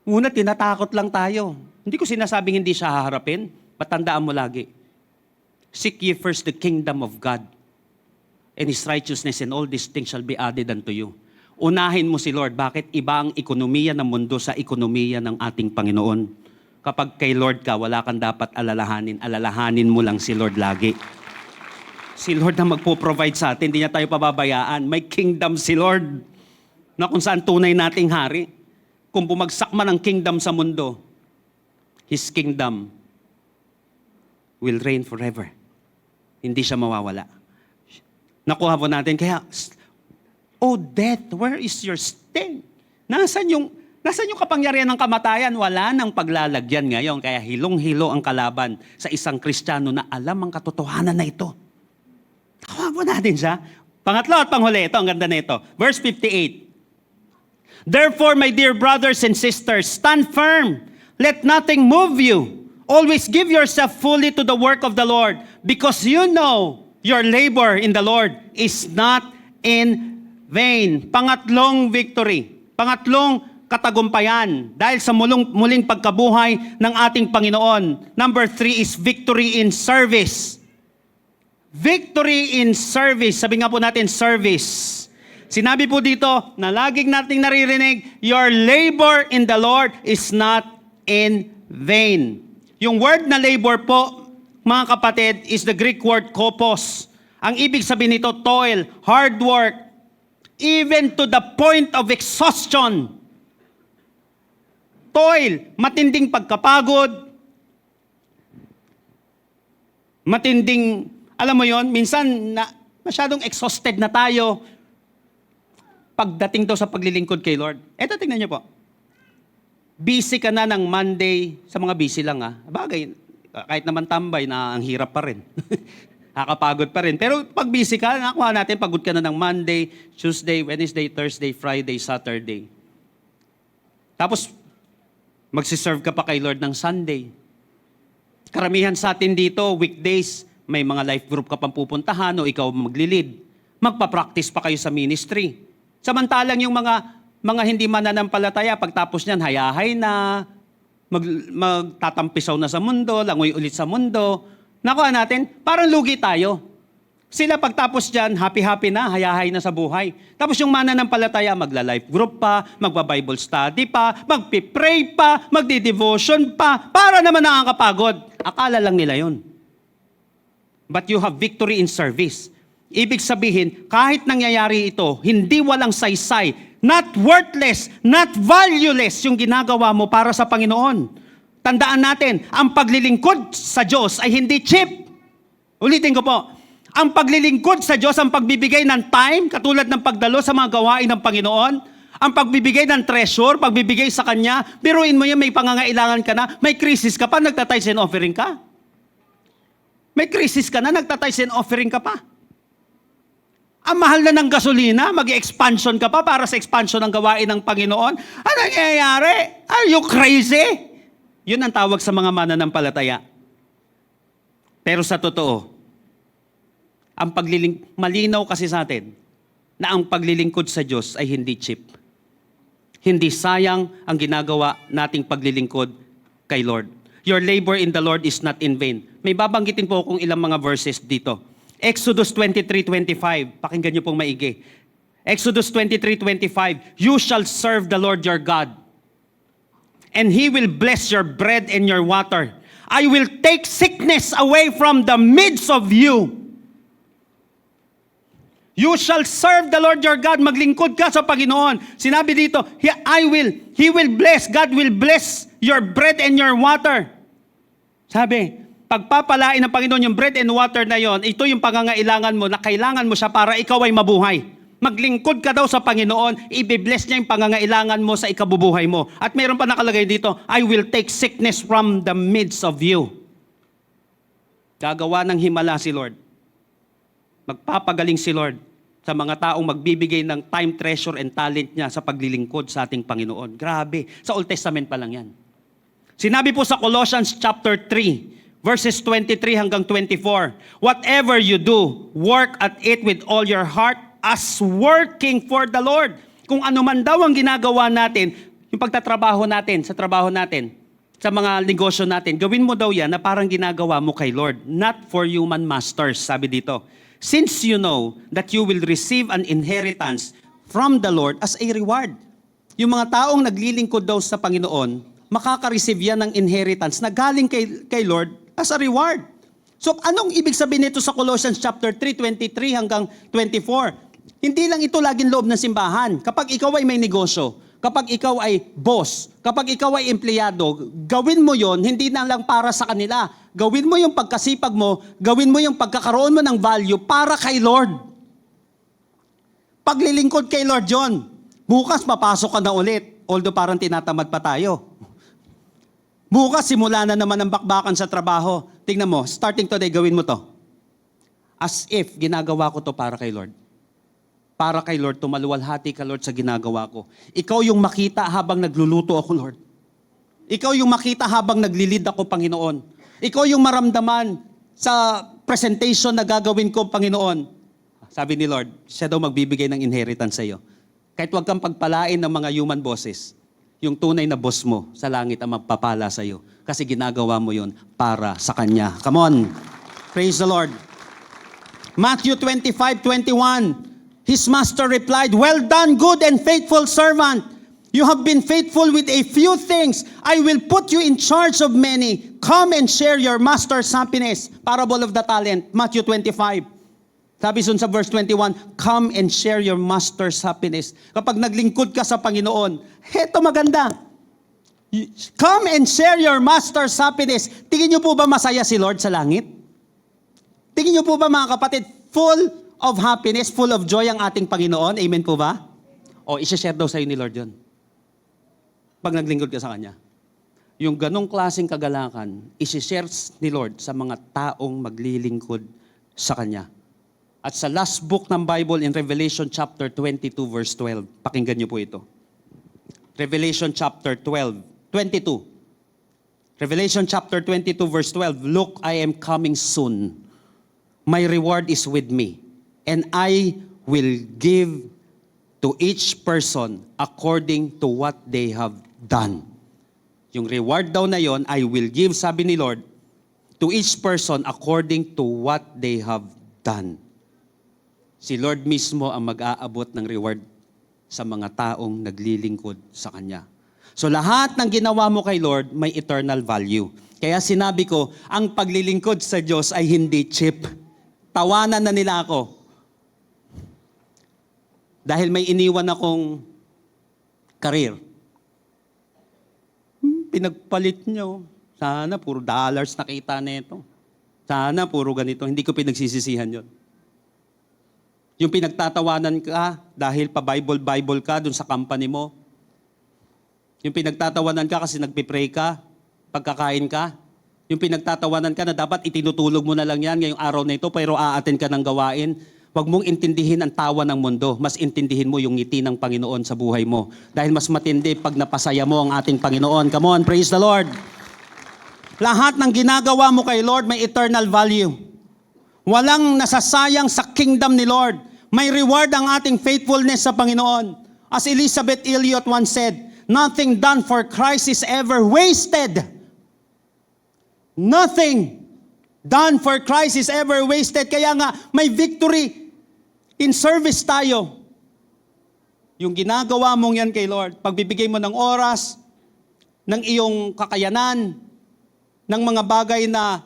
Una, tinatakot lang tayo. Hindi ko sinasabing hindi siya haharapin. Patandaan mo lagi. Seek ye first the kingdom of God and His righteousness, and all these things shall be added unto you. Unahin mo si Lord. Bakit? Iba ang ekonomiya ng mundo sa ekonomiya ng ating Panginoon. Kapag kay Lord ka, wala kang dapat alalahanin. Alalahanin mo lang si Lord lagi. Si Lord na magpo-provide sa atin, hindi niya tayo pababayaan. May kingdom si Lord na kung saan tunay nating hari. Kung bumagsak man ang kingdom sa mundo, His kingdom will reign forever. Hindi siya mawawala. Nakuha po natin. Kaya, oh death, where is your sting? Nasaan yung kapangyarihan ng kamatayan? Wala nang paglalagyan ngayon. Kaya hilong-hilo ang kalaban sa isang Kristiyano na alam ang katotohanan na ito. Nakuha po natin siya. Pangatlo at panghuli, ito, ang ganda na ito. Verse 58. Therefore, my dear brothers and sisters, stand firm. Let nothing move you. Always give yourself fully to the work of the Lord, because you know your labor in the Lord is not in vain. Pangatlong victory. Pangatlong katagumpayan dahil sa muling pagkabuhay ng ating Panginoon. Number 3 is victory in service. Victory in service. Sabi nga po natin, service. Sinabi po dito na laging nating naririnig, your labor in the Lord is not in vain. Yung word na labor po, mga kapatid, is the Greek word kopos. Ang ibig sabihin nito, toil, hard work, even to the point of exhaustion. Toil, matinding pagkapagod, matinding, alam mo yon, minsan na masyadong exhausted na tayo pagdating daw sa paglilingkod kay Lord. Eto, tingnan niyo po. Busy ka na ng Monday, sa mga busy lang Bagay, kahit naman tambay na ang hirap pa rin. Nakakapagod pa rin. Pero pag busy ka, nakuha natin, pagod ka na ng Monday, Tuesday, Wednesday, Thursday, Friday, Saturday. Tapos, magsiserve ka pa kay Lord ng Sunday. Karamihan sa atin dito, weekdays, may mga life group ka pang pupuntahan o ikaw maglilid. Magpa-practice pa kayo sa ministry. Samantalang yung mga hindi mananampalataya, pagtapos niyan, hayahay na, magtatampisaw na sa mundo, langoy ulit sa mundo. Nakuha natin, parang lugi tayo. Sila pagtapos diyan, happy-happy na, hayahay na sa buhay. Tapos yung mananampalataya, magla-life group pa, magba-Bible study pa, magpi-pray pa, magdi-devotion pa, para naman nakakapagod. Akala lang nila yun. But you have victory in service. Ibig sabihin, kahit nangyayari ito, hindi walang saysay, not worthless, not valueless yung ginagawa mo para sa Panginoon. Tandaan natin, ang paglilingkod sa Diyos ay hindi cheap. Ulitin ko po, ang paglilingkod sa Diyos, ang pagbibigay ng time, katulad ng pagdalo sa mga gawain ng Panginoon, ang pagbibigay ng treasure, pagbibigay sa Kanya, biruin mo yan, may pangangailangan ka na, may crisis ka pa, nagtatides and offering ka. May crisis ka na, nagtatides and offering ka pa. Ang mahal na ng gasolina, mag-expansion ka pa para sa expansion ng gawain ng Panginoon. Ano nangyayari? Are you crazy? Yun ang tawag sa mga mananampalataya. Pero sa totoo, malinaw kasi sa atin na ang paglilingkod sa Diyos ay hindi cheap. Hindi sayang ang ginagawa nating paglilingkod kay Lord. Your labor in the Lord is not in vain. May babanggitin po akong ilang mga verses dito. Exodus 23:25. Pakinggan niyo pong maigi. Exodus 23:25. You shall serve the Lord your God, and He will bless your bread and your water. I will take sickness away from the midst of you. You shall serve the Lord your God. Maglingkod ka sa Panginoon. Sinabi dito, He will bless, God will bless your bread and your water. Sabi, pagpapalain ng Panginoon yung bread and water na yon, ito yung pangangailangan mo na kailangan mo siya para ikaw ay mabuhay. Maglingkod ka daw sa Panginoon, i-bless niya yung pangangailangan mo sa ikabubuhay mo. At mayroon pa nakalagay dito, I will take sickness from the midst of you. Gagawa ng himala si Lord. Magpapagaling si Lord sa mga taong magbibigay ng time, treasure, and talent niya sa paglilingkod sa ating Panginoon. Grabe. Sa Old Testament pa lang yan. Sinabi po sa Colossians chapter 3, verses 23 hanggang 24, whatever you do, work at it with all your heart as working for the Lord. Kung ano man daw ang ginagawa natin, yung pagtatrabaho natin, sa trabaho natin, sa mga negosyo natin, gawin mo daw yan na parang ginagawa mo kay Lord, not for human masters, sabi dito. Since you know that you will receive an inheritance from the Lord as a reward. Yung mga taong naglilingkod daw sa Panginoon, makaka-receive yan ng inheritance na galing kay Lord as a reward. So, anong ibig sabihin nito sa Colossians chapter 3, 23 hanggang 24? Hindi lang ito laging loob ng simbahan. Kapag ikaw ay may negosyo, kapag ikaw ay boss, kapag ikaw ay empleyado, gawin mo yon hindi na lang para sa kanila. Gawin mo yung pagkasipag mo, gawin mo yung pagkakaroon mo ng value para kay Lord. Paglilingkod kay Lord John, bukas papasok ka na ulit, although parang tinatamad pa tayo. Bukas simula na naman ang bakbakan sa trabaho. Tingnan mo, starting today, gawin mo to. As if ginagawa ko to para kay Lord. Para kay Lord, tumaluwalhati ka Lord sa ginagawa ko. Ikaw yung makita habang nagluluto ako Lord. Ikaw yung makita habang naglilid ako Panginoon. Ikaw yung maramdaman sa presentation na gagawin ko Panginoon. Sabi ni Lord, siya daw magbibigay ng inheritance sa iyo. Kahit huwag kang pagpalain ng mga human bosses, yung tunay na boss mo sa langit ang magpapala sa iyo. Kasi ginagawa mo yun para sa Kanya. Come on. Praise the Lord. Matthew 25:21. His master replied, "Well done, good and faithful servant. You have been faithful with a few things. I will put you in charge of many. Come and share your master's happiness." Parable of the talent, Matthew 25. Sabi sun sa verse 21, come and share your master's happiness. Kapag naglingkod ka sa Panginoon, heto maganda. Come and share your master's happiness. Tingin niyo po ba masaya si Lord sa langit? Tingin niyo po ba mga kapatid, full of happiness, full of joy ang ating Panginoon? Amen po ba? O, isi-share daw sa'yo ni Lord yun. Pag naglingkod ka sa Kanya. Yung ganong klaseng kagalakan, isi-share ni Lord sa mga taong maglilingkod sa Kanya. At sa last book ng Bible in Revelation chapter 22 verse 12, pakinggan niyo po ito. Revelation chapter 22. Revelation chapter 22 verse 12, "Look, I am coming soon. My reward is with me, and I will give to each person according to what they have done." Yung reward daw na yon, I will give, sabi ni Lord, to each person according to what they have done. Si Lord mismo ang mag-aabot ng reward sa mga taong naglilingkod sa Kanya. So lahat ng ginawa mo kay Lord may eternal value. Kaya sinabi ko, ang paglilingkod sa Diyos ay hindi cheap. Tawanan na nila ako. Dahil may iniwan akong career. Pinagpalit nyo. Sana puro dollars nakita nito. Sana puro ganito. Hindi ko pinagsisisihan yon. Yung pinagtatawanan ka dahil pa Bible ka dun sa company mo. Yung pinagtatawanan ka kasi nagpipray ka, pagkakain ka. Yung pinagtatawanan ka na dapat itinutulog mo na lang yan ngayong araw na ito pero aaten ka ng gawain. Huwag mong intindihin ang tawa ng mundo. Mas intindihin mo yung ngiti ng Panginoon sa buhay mo. Dahil mas matindi pag napasaya mo ang ating Panginoon. Come on, praise the Lord. Lahat ng ginagawa mo kay Lord may eternal value. Walang nasasayang sa kingdom ni Lord. May reward ang ating faithfulness sa Panginoon. As Elizabeth Elliot once said, nothing done for Christ is ever wasted. Nothing done for Christ is ever wasted. Kaya nga, may victory in service tayo. Yung ginagawa mong yan kay Lord, pagbibigay mo ng oras, ng iyong kakayanan, ng mga bagay na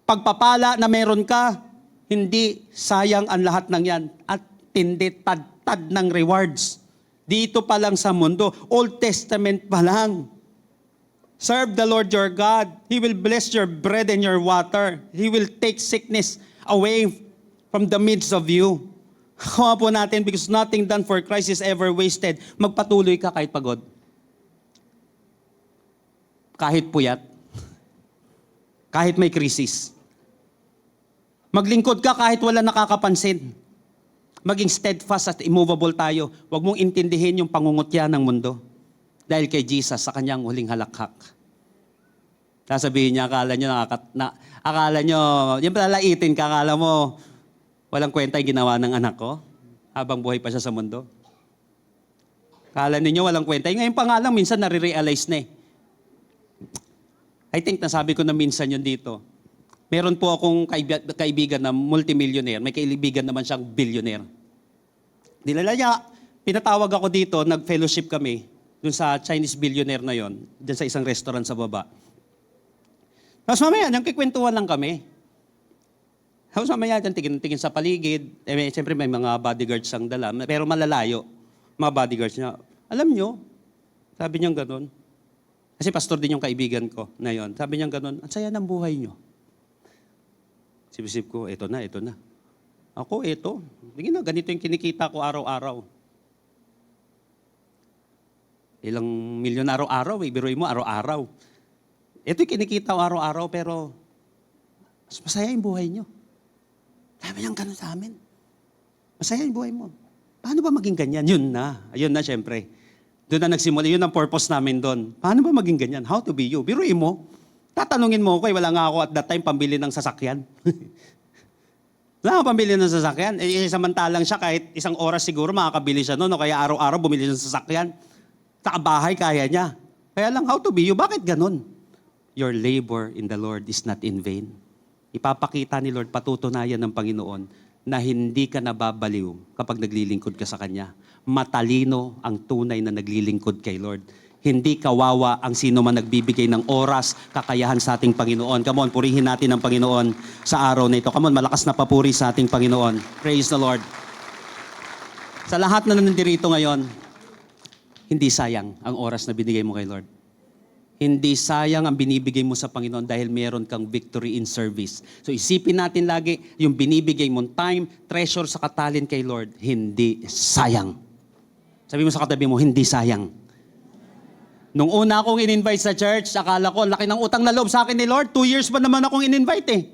pagpapala na meron ka, hindi sayang ang lahat ng yan. At hindi tad-tad ng rewards. Dito pa lang sa mundo, Old Testament pa lang. Serve the Lord your God. He will bless your bread and your water. He will take sickness away from the midst of you. Kuha po natin, because nothing done for Christ is ever wasted. Magpatuloy ka kahit pagod. Kahit puyat. Kahit may krisis. Maglingkod ka kahit wala nakakapansin. Maging steadfast at immovable tayo. Huwag mong intindihin yung pangungutya ng mundo. Dahil kay Jesus sa kanyang huling halakhak. Sasabihin niya, akala nyo, yung palalaitin ka, akala mo, walang kwenta yung ginawa ng anak ko habang buhay pa siya sa mundo. Akala ninyo walang kwenta. Ngayon pa nga lang, minsan nare-realize na eh. I think nasabi ko na minsan yun dito. Meron po akong kaibigan na multimillionaire. May kaibigan naman siyang billionaire. Dilala niya, pinatawag ako dito, nag-fellowship kami dun sa Chinese billionaire na yon, dun sa isang restaurant sa baba. Tapos mamaya, nagkikwentuhan lang kami. Tapos mamaya, tingin sa paligid. Siyempre may mga bodyguards ang dala, pero malalayo. Mga bodyguards niya. Alam nyo, sabi niyang ganun, kasi pastor din yung kaibigan ko na yon. Sabi niyang ganun, ang saya ng buhay nyo. Sibisip ko, eto na. Ako, eto. Tingin na, ganito yung kinikita ko araw-araw. Ilang milyon araw-araw, biruin mo araw-araw. Ito yung kinikita ko araw-araw, pero mas masaya yung buhay nyo. Sabi niyang ganun sa amin. Masaya yung buhay mo. Paano ba maging ganyan? Yun na, syempre. Doon na nagsimula, yun ang purpose namin doon. Paano ba maging ganyan? How to be you? Biruin mo, tatanungin mo ko, wala nga ako at that time pambili ng sasakyan. Wala akong pambili ng sasakyan. Samantalang siya, kahit isang oras siguro makakabili siya noon, o kaya araw-araw bumili siya ng sasakyan. Sa bahay, kaya niya. Kaya lang, how to be you? Bakit ganun? Your labor in the Lord is not in vain. Ipapakita ni Lord, patutunayan ng Panginoon, na hindi ka nababaliw kapag naglilingkod ka sa Kanya. Matalino ang tunay na naglilingkod kay Lord. Hindi kawawa ang sino man nagbibigay ng oras, kakayahan sa ating Panginoon. Come on, purihin natin ang Panginoon sa araw na ito. Come on, malakas na papuri sa ating Panginoon. Praise the Lord. Sa lahat na nandirito ngayon, hindi sayang ang oras na binigay mo kay Lord. Hindi sayang ang binibigay mo sa Panginoon dahil meron kang victory in service. So isipin natin lagi, yung binibigay mong time, treasure sa katalin kay Lord, hindi sayang. Sabi mo sa katabi mo, hindi sayang. Nung una akong in-invite sa church, akala ko, laki ng utang na loob sa akin ni Lord. 2 years pa naman akong in-invite eh.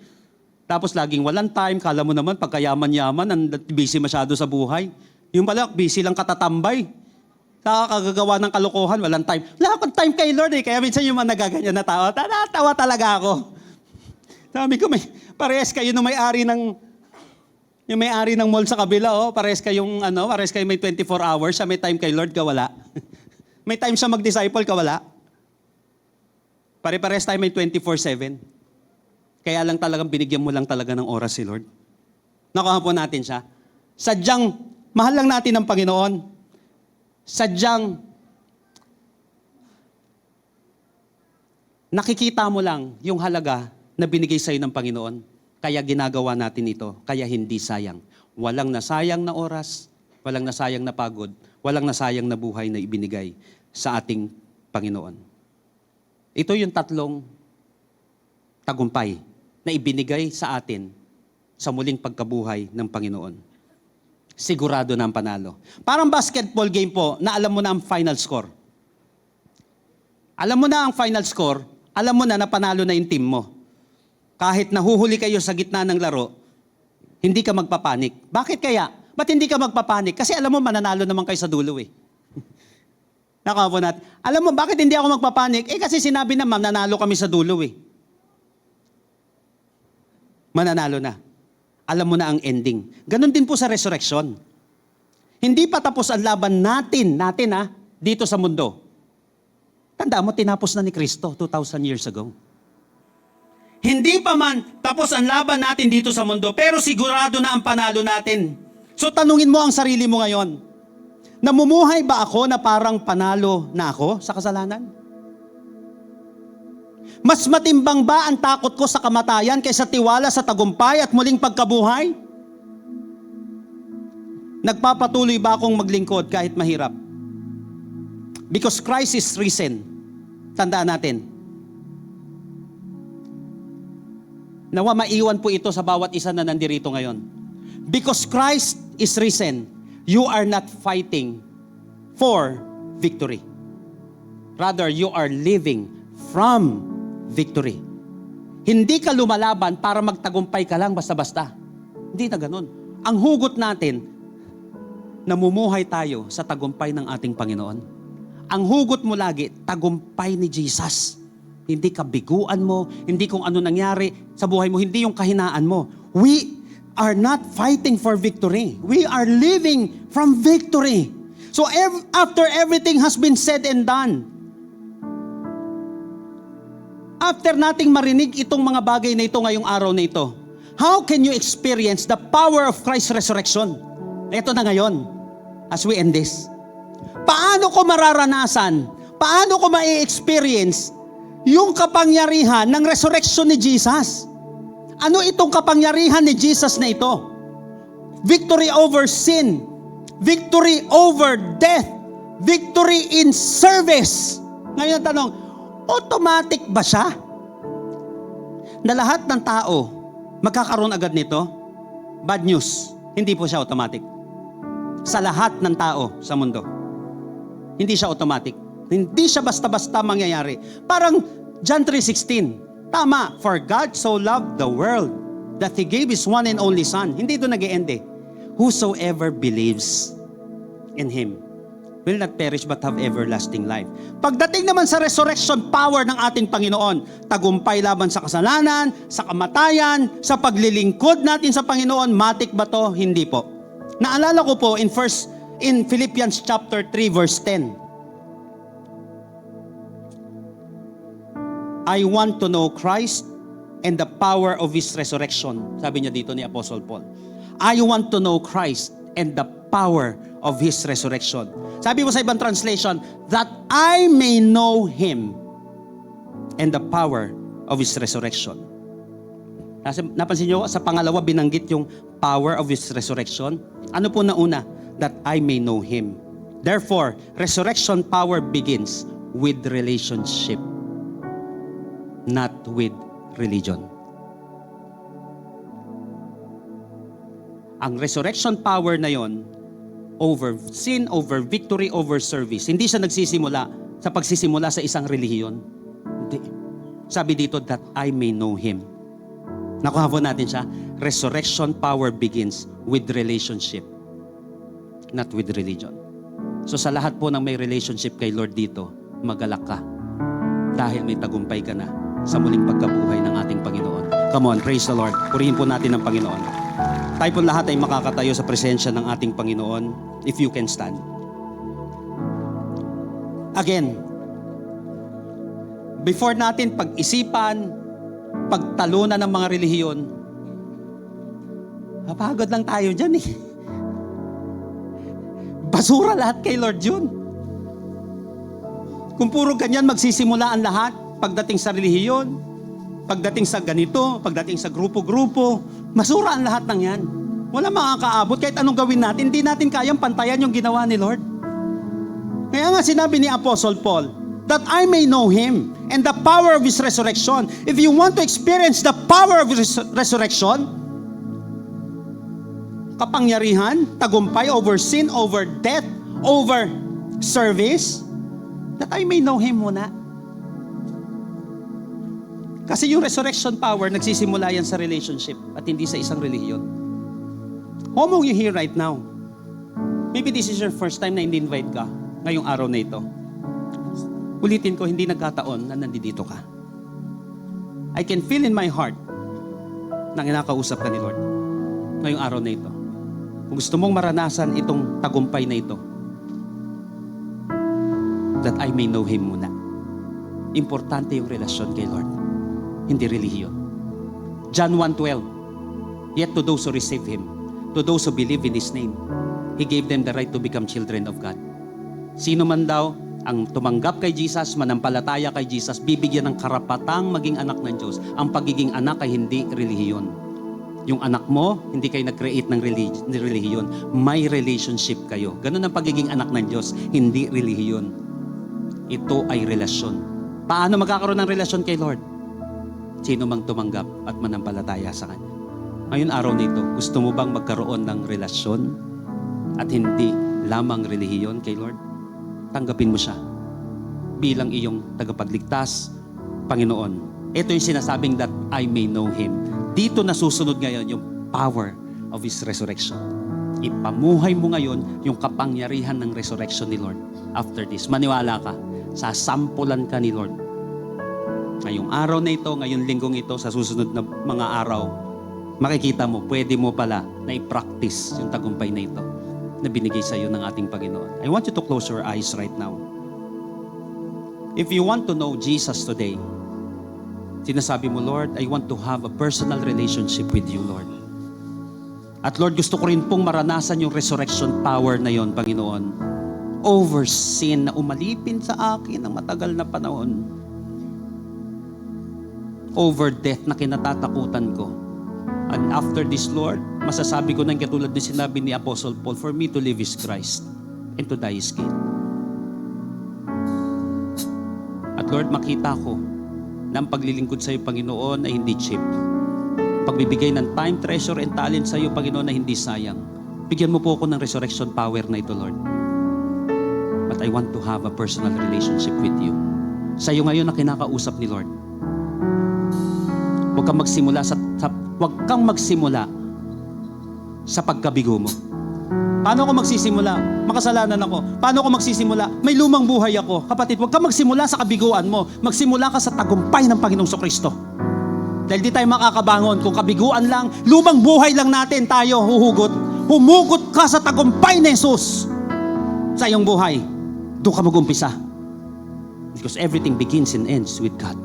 Tapos laging walang time, kala mo naman, pagkayaman-yaman, busy masyado sa buhay. Yung pala, busy lang katatambay. Nakakagagawa ng kalokohan, walang time. Wala akong time kay Lord eh. Kaya minsan yung mga nagaganyan na tao, tawa talaga ako. Sabi ko, parehas kayo nung may-ari ng mall sa kabila, oh. Parehas kayo may 24 hours, siya may time kay Lord, ka wala. May time siya mag-disciple, ka wala. Pare-parehas tayo may 24/7. Kaya lang talagang binigyan mo lang talaga ng oras si Lord. Nakuha po natin siya. Sadyang, mahal lang natin ang Panginoon. Sadyang nakikita mo lang yung halaga na binigay sa'yo ng Panginoon. Kaya ginagawa natin ito. Kaya hindi sayang. Walang nasayang na oras, walang nasayang na pagod, walang nasayang na buhay na ibinigay sa ating Panginoon. Ito yung 3 tagumpay na ibinigay sa atin sa muling pagkabuhay ng Panginoon. Sigurado na ang panalo. Parang basketball game po na alam mo na ang final score. Alam mo na ang final score, alam mo na panalo na yung team mo. Kahit nahuhuli kayo sa gitna ng laro, hindi ka magpapanik. Bakit kaya? Ba't hindi ka magpapanik? Kasi alam mo, mananalo naman kayo sa dulo eh. Nakuha po natin. Alam mo, bakit hindi ako magpapanik? Kasi sinabi na, mananalo kami sa dulo eh. Mananalo na. Alam mo na ang ending. Ganon din po sa resurrection. Hindi pa tapos ang laban natin dito sa mundo. Tandaan mo, tinapos na ni Kristo 2,000 years ago. Hindi pa man tapos ang laban natin dito sa mundo, pero sigurado na ang panalo natin. So tanungin mo ang sarili mo ngayon, namumuhay ba ako na parang panalo na ako sa kasalanan? Mas matimbang ba ang takot ko sa kamatayan kaysa tiwala sa tagumpay at muling pagkabuhay? Nagpapatuloy ba akong maglingkod kahit mahirap? Because Christ is risen. Tandaan natin. Nawa maiwan po ito sa bawat isa na nandirito ngayon. Because Christ is risen, you are not fighting for victory. Rather, you are living from victory. Hindi ka lumalaban para magtagumpay ka lang basta-basta. Hindi na ganun. Ang hugot natin, namumuhay tayo sa tagumpay ng ating Panginoon. Ang hugot mo lagi, tagumpay ni Jesus. Hindi kabiguan mo, hindi kung ano nangyari sa buhay mo, hindi yung kahinaan mo. We are not fighting for victory. We are living from victory. So after everything has been said and done, after nating marinig itong mga bagay na ito ngayong araw na ito, how can you experience the power of Christ's resurrection? Ito na ngayon, as we end this. Paano ko mararanasan, paano ko ma-experience yung kapangyarihan ng resurrection ni Jesus? Ano itong kapangyarihan ni Jesus na ito? Victory over sin, victory over death, Victory in service. Ngayon ang tanong, automatic ba siya? Na lahat ng tao magkakaroon agad nito? Bad news, hindi po siya automatic. Sa lahat ng tao sa mundo, hindi siya automatic. Hindi siya basta-basta mangyayari. Parang John 3:16, tama, for God so loved the world that He gave His one and only Son. Hindi doon nag-e-end eh. Whosoever believes in Him will not perish but have everlasting life. Pagdating naman sa resurrection power ng ating Panginoon, tagumpay laban sa kasalanan, sa kamatayan, sa paglilingkod natin sa Panginoon, matik ba to? Hindi po. Naalala ko po in Philippians chapter 3 verse 10. I want to know Christ and the power of His resurrection. Sabi niya dito ni Apostle Paul. I want to know Christ and the power of His resurrection. Sabi mo sa ibang translation, that I may know Him and the power of His resurrection. Napansin niyo, sa pangalawa binanggit yung power of His resurrection. Ano po na una? That I may know Him. Therefore, resurrection power begins with relationship, not with religion. Ang resurrection power na yon, over sin, over victory, over service. Hindi siya nagsisimula sa pagsisimula sa isang relihiyon. Hindi. Sabi dito, that I may know Him. Nakuha po natin siya. Resurrection power begins with relationship, not with religion. So sa lahat po ng may relationship kay Lord dito, magalak ka. Dahil may tagumpay ka na sa muling pagkabuhay ng ating Panginoon. Come on, praise the Lord. Purihin po natin ang Panginoon. Tayo po lahat ay makakatayo sa presensya ng ating Panginoon if you can stand. Again, before natin pag-isipan, pagtalunan ng mga relihiyon, mapagod lang tayo dyan eh. Basura lahat kay Lord yun. Kung puro ganyan magsisimula ang lahat, pagdating sa relihiyon, pagdating sa ganito, pagdating sa grupo-grupo, masura ang lahat ng yan. Wala makakaabot kahit anong gawin natin, hindi natin kayang pantayan yung ginawa ni Lord. Kaya nga sinabi ni Apostle Paul, that I may know Him and the power of His resurrection. If you want to experience the power of His resurrection, kapangyarihan, tagumpay over sin, over death, over service, that I may know Him muna. Kasi yung resurrection power, nagsisimula yan sa relationship at hindi sa isang relihiyon. How are you here right now? Maybe this is your first time na in-invite ka ngayong araw na ito. Ulitin ko, hindi nagkataon na nandito ka. I can feel in my heart na kinakausap ka ni Lord ngayong araw na ito. Kung gusto mong maranasan itong tagumpay na ito, that I may know Him muna. Importante yung relasyon kay Lord, hindi relihiyon. John 1:12, yet to those who receive Him, to those who believe in His name, He gave them the right to become children of God. Sino man daw ang tumanggap kay Jesus, manampalataya kay Jesus, bibigyan ng karapatang maging anak ng Diyos. Ang pagiging anak ay hindi relihiyon. Yung anak mo, hindi kayo nag-create ng relihiyon. May relationship kayo. Ganun ang pagiging anak ng Diyos, hindi relihiyon. Ito ay relasyon. Paano magkakaroon ng relasyon kay Lord? Sino mang tumanggap at manampalataya sa Kanya. Ngayon araw nito, gusto mo bang magkaroon ng relasyon at hindi lamang relihiyon kay Lord? Tanggapin mo siya bilang iyong tagapagligtas, Panginoon. Ito yung sinasabing that I may know Him. Dito nasusunod ngayon yung power of His resurrection. Ipamuhay mo ngayon yung kapangyarihan ng resurrection ni Lord. After this, maniwala ka, sasampulan ka ni Lord. Ngayong araw na ito, ngayong linggong ito, sa susunod na mga araw, makikita mo, pwede mo pala na i-practice yung tagumpay na ito na binigay sa iyo ng ating Panginoon. I want you to close your eyes right now. If you want to know Jesus today, sinasabi mo, Lord, I want to have a personal relationship with you, Lord. At Lord, gusto ko rin pong maranasan yung resurrection power na yon, Panginoon, over sin na umalipin sa akin ng matagal na panahon, over death na kinatatakutan ko. And after this, Lord, masasabi ko na katulad din sinabi ni Apostle Paul, for me to live is Christ and to die is gain. At Lord, makita ko na ang paglilingkod sa iyo, Panginoon, ay hindi cheap. Pagbibigay ng time, treasure, and talent sa iyo, Panginoon, ay hindi sayang. Bigyan mo po ako ng resurrection power na ito, Lord. But I want to have a personal relationship with you. Sa iyo ngayon na kinakausap ni Lord. Huwag kang magsimula sa pagkabigo mo. Paano ako magsisimula? Makasalanan ako. Paano ako magsisimula? May lumang buhay ako. Kapatid, huwag kang magsimula sa kabiguan mo. Magsimula ka sa tagumpay ng Panginoong Kristo. Dahil di tayo makakabangon kung kabiguan lang, lumang buhay lang natin tayo huhugot. Humugot ka sa tagumpay ni Jesus sa iyong buhay. Doon ka mag-umpisa. Because everything begins and ends with God.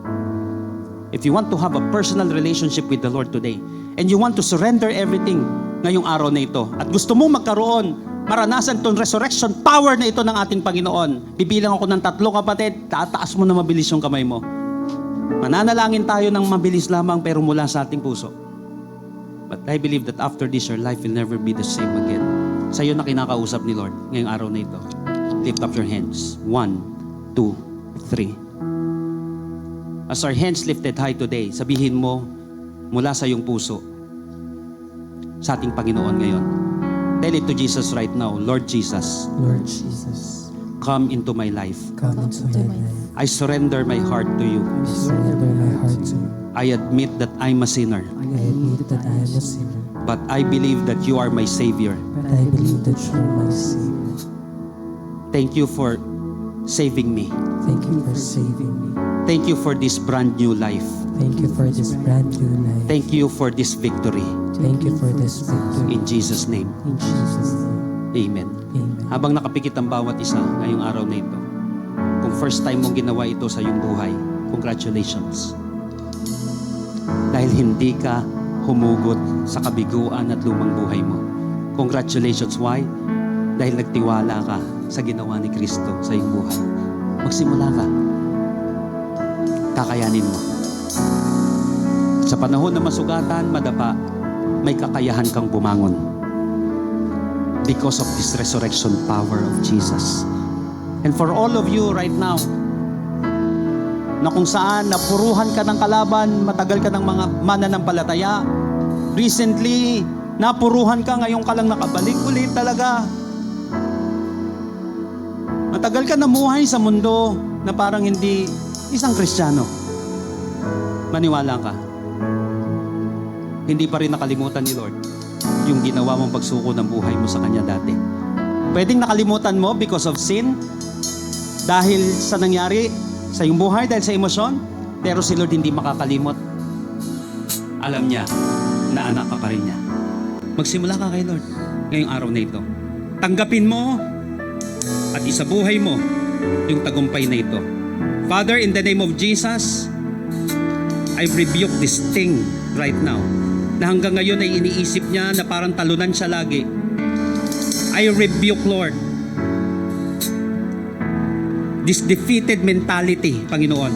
If you want to have a personal relationship with the Lord today, and you want to surrender everything ngayong araw na ito, at gusto mong magkaroon, maranasan itong resurrection power na ito ng ating Panginoon, bibilang ako ng 3, kapatid, tataas mo na mabilis yung kamay mo. Mananalangin tayo ng mabilis lamang pero mula sa ating puso. But I believe that after this, your life will never be the same again. Sa iyo na kinakausap ni Lord ngayong araw na ito. Lift up your hands. 1, 2, 3. As our hands lifted high today, sabihin mo mula sa iyong puso sa ating Panginoon ngayon. Tell it to Jesus right now. Lord Jesus, Lord Jesus, come into my life. come into my life. I surrender my heart to you. I surrender my heart to you. I admit that I'm a sinner, I admit that I am a sinner, but I believe that you are my Savior. but I believe that you are my Savior. Thank you for saving me. Thank you for saving me. Thank you for this brand new life. Thank you for this brand new life. Thank you for this victory. Thank you for this victory. In Jesus' name, In Jesus' name, amen. amen. Habang nakapikit ang bawat isa ngayong araw na ito, kung first time mong ginawa ito sa iyong buhay, congratulations. Dahil hindi ka humugot sa kabiguan at lumang buhay mo. Congratulations. Why? Dahil nagtiwala ka sa ginawa ni Kristo sa iyong buhay. Magsimula ka. Kakayanin mo. Sa panahon na masugatan, madapa, may kakayahan kang bumangon. Because of this resurrection power of Jesus. And for all of you right now, na kung saan napuruhan ka ng kalaban, matagal ka ng mga mananampalataya, recently, napuruhan ka, ngayon ka lang nakabalik ulit talaga. Matagal ka namuhay sa mundo na parang hindi isang Kristiyano. Maniwala ka. Hindi pa rin nakalimutan ni Lord yung ginawa mong pagsuko ng buhay mo sa Kanya dati. Pwedeng nakalimutan mo because of sin, dahil sa nangyari sa iyong buhay, dahil sa emosyon, pero si Lord hindi makakalimot. Alam niya na anak ka pa rin niya. Magsimula ka kay Lord ngayong araw na ito. Tanggapin mo at isabuhay mo yung tagumpay na ito. Father, in the name of Jesus, I rebuke this thing right now na hanggang ngayon ay iniisip niya na parang talunan siya lagi. I rebuke, Lord, this defeated mentality, Panginoon.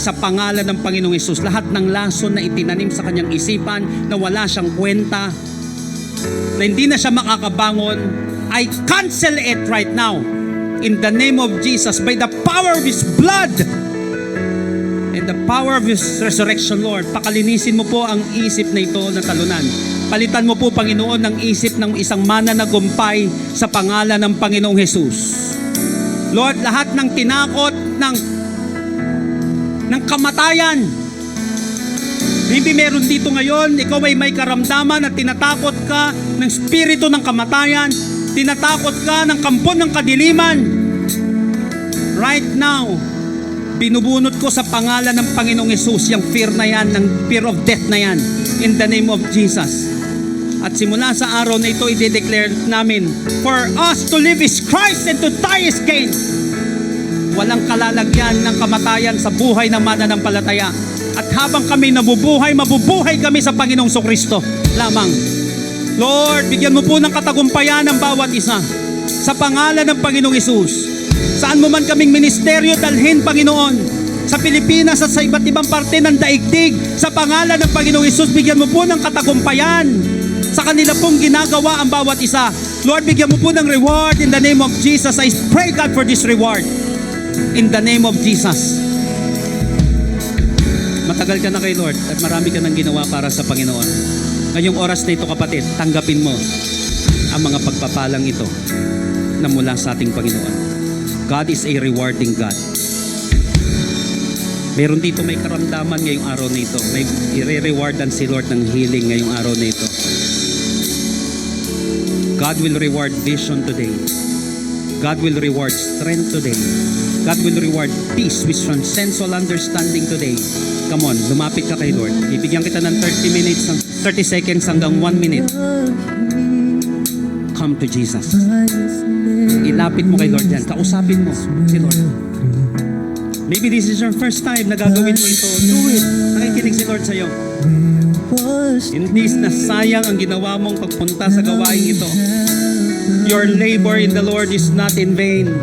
Sa pangalan ng Panginoong Hesus, lahat ng lason na itinanim sa kanyang isipan na wala siyang kwenta, na hindi na siya makakabangon, I cancel it right now. In the name of Jesus, by the power of His blood, and the power of His resurrection, Lord, pakalinisin mo po ang isip na ito na talunan. Palitan mo po, Panginoon, ng isip ng isang mananagumpay sa pangalan ng Panginoong Hesus. Lord, lahat ng tinakot ng kamatayan, maybe meron dito ngayon, ikaw ay may karamdaman at tinatakot ka ng spirito ng kamatayan, tinatakot ka ng kampo ng kadiliman. Right now, binubunot ko sa pangalan ng Panginoong Hesus yung fear na yan, ng fear of death na yan, in the name of Jesus. At simula sa araw na ito, i-declare namin, for us to live is Christ and to die is gain. Walang kalalagyan ng kamatayan sa buhay ng mananampalataya. At habang kami nabubuhay, mabubuhay kami sa Panginoong Kristo lamang. Lord, bigyan mo po ng katagumpayan ng bawat isa sa pangalan ng Panginoong Hesus. Saan mo man kaming ministeryo dalhin, Panginoon, sa Pilipinas at sa iba't ibang parte ng daigdig, sa pangalan ng Panginoong Hesus, bigyan mo po ng katagumpayan sa kanila pong ginagawa ang bawat isa. Lord, bigyan mo po ng reward in the name of Jesus. I pray, God, for this reward in the name of Jesus. Matagal ka na kay Lord at marami ka nang ginawa para sa Panginoon. Ngayong oras na ito, kapatid, tanggapin mo ang mga pagpapalang ito na mula sa ating Panginoon. God is a rewarding God. Meron dito may karamdaman ngayong araw na ito. May i-rewardan si Lord ng healing ngayong araw na ito. God will reward vision today. God will reward strength today. God will reward peace which transcends all understanding today. Come on, lumapit ka kay Lord. Bibigyan kita ng 30 minutes, 30 seconds hanggang 1 minute. Come to Jesus. Ilapit mo kay Lord yan. Kausapin mo si Lord. Maybe this is your first time na gagawin mo ito. Do it. Nakikinig si Lord sa'yo. Hindi na sayang ang ginawa mong pagpunta sa gawain ito. Your labor in the Lord is not in vain.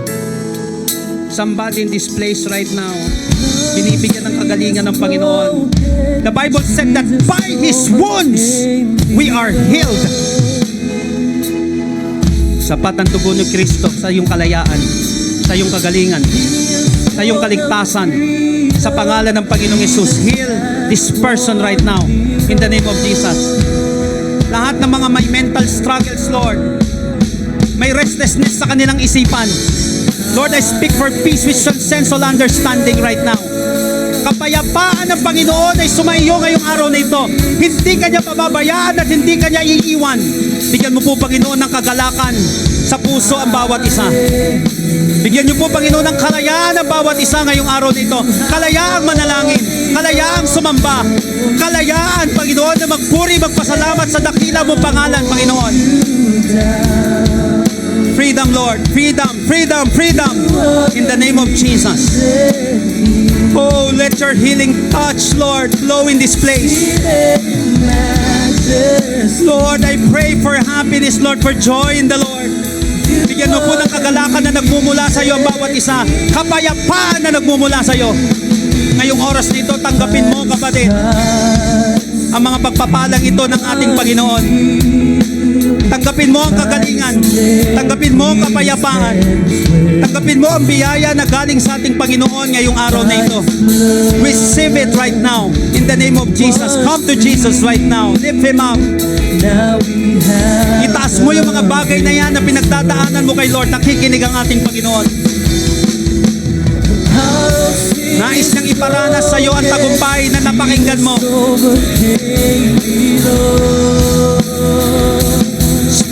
Somebody in this place right now, binibigyan ng kagalingan ng Panginoon. The Bible said that by His wounds, we are healed. Sapat ang dugo ni Kristo sa iyong kalayaan, sa iyong kagalingan, sa iyong kaligtasan. Sa pangalan ng Panginoong Hesus, heal this person right now in the name of Jesus. Lahat ng mga may mental struggles, Lord, may restlessness sa kanilang isipan, Lord, I speak for peace which transcends all understanding right now. Kapayapaan ng Panginoon ay sumaiyo ngayong araw na ito. Hindi ka niya pababayaan at hindi ka niya iiwan. Bigyan mo po, Panginoon, ng kagalakan sa puso ang bawat isa. Bigyan niyo po, Panginoon, ng kalayaan ang bawat isa ngayong araw na ito. Kalayaang manalangin, kalayaang sumamba, kalayaan, Panginoon, na magpuri, magpasalamat sa dakila mong pangalan, Panginoon. Freedom, Lord. Freedom, freedom, freedom. In the name of Jesus. Oh, let your healing touch, Lord, flow in this place. Lord, I pray for happiness, Lord, for joy in the Lord. Bigyan mo po ng kagalakan na nagmumula sa iyo ang bawat isa. Kapayapaan na nagmumula sa iyo. Ngayong oras nito, tanggapin mo, kapatid, ang mga pagpapalang ito ng ating Panginoon. Tanggapin mo ang kagalingan. Tanggapin mo ang kapayapaan. Tanggapin mo ang biyaya na galing sa ating Panginoon ngayong araw na ito. Receive it right now. In the name of Jesus. Come to Jesus right now. Lift Him up. Itaas mo yung mga bagay na yan na pinagdadaanan mo kay Lord. Nakikinig ang ating Panginoon. Nais niyang iparanas sa iyo ang tagumpay na napakinggan mo.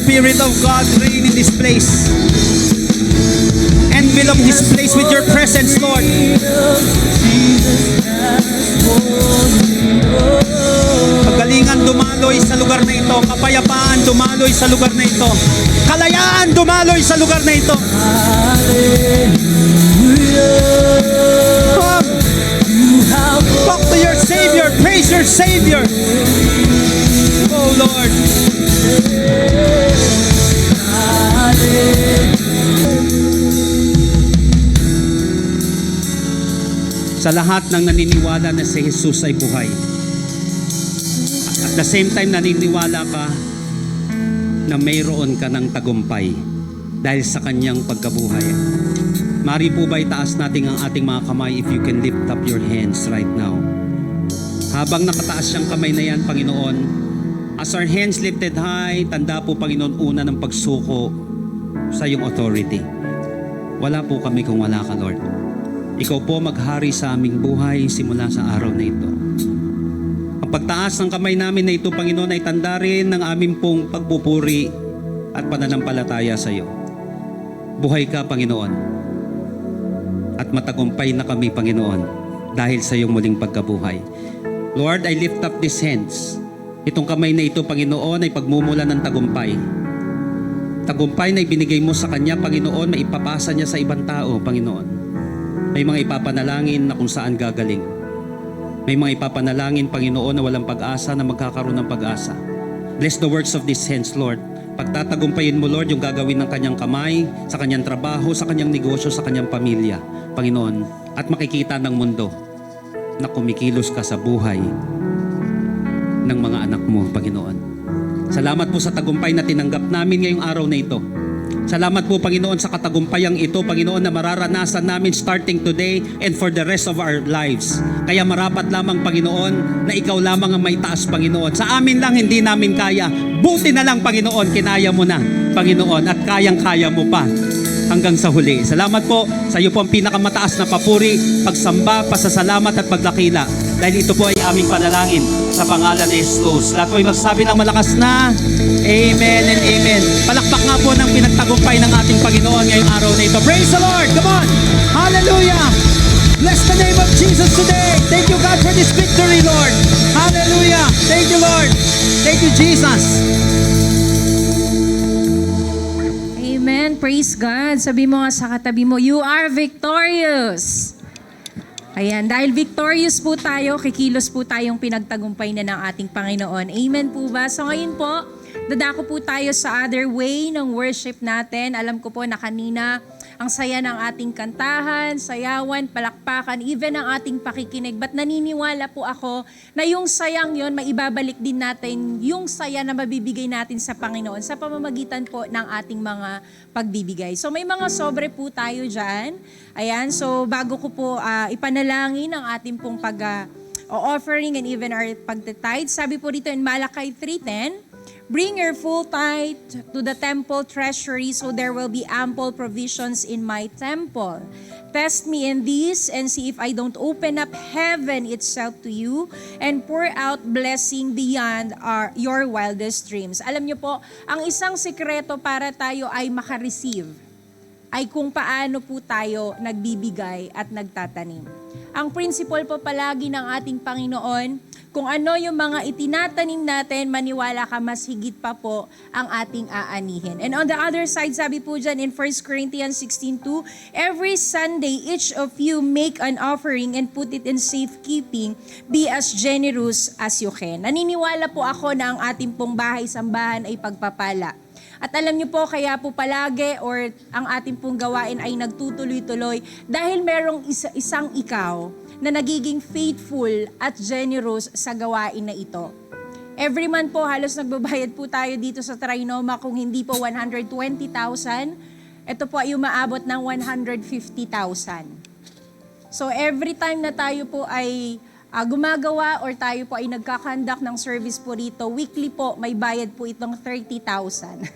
Spirit of God, reign in this place. Envelop this place with your presence, Lord. Pagalingan dumaloy sa lugar na ito. Kapayapaan dumaloy sa lugar na ito. Kalayaan dumaloy sa lugar na ito. Come. Talk to your Savior. Praise your Savior. Oh Lord. Sa lahat ng naniniwala na si Jesus ay buhay, at the same time naniniwala ka na mayroon ka ng tagumpay dahil sa kanyang pagkabuhay, mari po ba itaas natin ang ating mga kamay? If you can lift up your hands right now. Habang nakataas siyang kamay na yan, Panginoon, as our hands lifted high, tanda po, Panginoon, una ng pagsuko sa iyong authority. Wala po kami kung wala ka, Lord. Ikaw po maghari sa aming buhay simula sa araw na ito. Ang pagtaas ng kamay namin na ito, Panginoon, ay tanda rin ng aming pong pagpupuri at pananampalataya sa iyo. Buhay ka, Panginoon. At matagumpay na kami, Panginoon, dahil sa iyong muling pagkabuhay. Lord, I lift up these hands. Itong kamay na ito, Panginoon, ay pagmumula ng tagumpay. Tagumpay na ibinigay mo sa Kanya, Panginoon, maipapasa niya sa ibang tao, Panginoon. May mga ipapanalangin na kung saan gagaling. May mga ipapanalangin, Panginoon, na walang pag-asa, na magkakaroon ng pag-asa. Bless the works of these hands, Lord. Pagtatagumpayin mo, Lord, yung gagawin ng kanyang kamay, sa kanyang trabaho, sa kanyang negosyo, sa kanyang pamilya, Panginoon. At makikita ng mundo na kumikilos ka sa buhay ng mga anak mo, Panginoon. Salamat po sa tagumpay na tinanggap namin ngayong araw na ito. Salamat po, Panginoon, sa katagumpayang ito, Panginoon, na mararanasan namin starting today and for the rest of our lives. Kaya marapat lamang, Panginoon, na ikaw lamang ang may taas, Panginoon. Sa amin lang hindi namin kaya. Buti na lang, Panginoon, kinaya mo na, Panginoon, at kayang-kaya mo pa hanggang sa huli. Salamat po sa iyo po ang pinakamataas na papuri, pagsamba, pasasalamat at pagdakila. Dahil ito po ay aming panalangin sa pangalan ni Jesus. Lahat po ay magsabi ng malakas na Amen and Amen. Palakpak nga po ng pinagtagumpay ng ating Panginoon ngayong araw na ito. Praise the Lord! Come on! Hallelujah! Bless the name of Jesus today. Thank you, God, for this victory, Lord. Hallelujah! Thank you, Lord. Thank you, Jesus. Amen. Praise God. Sabi mo nga sa katabi mo, you are victorious. Ayan, dahil victorious po tayo, kikilos po tayong pinagtagumpay na ng ating Panginoon. Amen po ba? So ngayon po, dadako po tayo sa other way ng worship natin. Alam ko po na kanina, ang saya ng ating kantahan, sayawan, palakpakan, even ang ating pakikinig. But naniniwala po ako na yung sayang yon, maibabalik din natin yung saya na mabibigay natin sa Panginoon sa pamamagitan po ng ating mga pagbibigay. So may mga sobre po tayo dyan. Ayan, so bago ko po ipanalangin ang ating pong offering and even our pagtitithe, sabi po dito in Malakay 3:10, bring your full tithe to the temple treasury so there will be ample provisions in my temple. Test me in this and see if I don't open up heaven itself to you and pour out blessing beyond your wildest dreams. Alam niyo po, ang isang sikreto para tayo ay makareceive ay kung paano po tayo nagbibigay at nagtatanim. Ang principle po palagi ng ating Panginoon, kung ano yung mga itinatanim natin, maniwala ka mas higit pa po ang ating aanihin. And on the other side, sabi po dyan in 1 Corinthians 16:2, every Sunday, each of you make an offering and put it in safekeeping. Be as generous as you can. Naniniwala po ako na ang ating pong bahay-sambahan ay pagpapala. At alam niyo po, kaya po palagi or ang ating pong gawain ay nagtutuloy-tuloy dahil merong isang ikaw na nagiging faithful at generous sa gawain na ito. Every month po, halos nagbabayad po tayo dito sa Trinoma, kung hindi po 120,000, ito po ay umaabot ng 150,000. So every time na tayo po ay gumagawa or tayo po ay nagkakandak ng service po rito, weekly po may bayad po itong 30,000.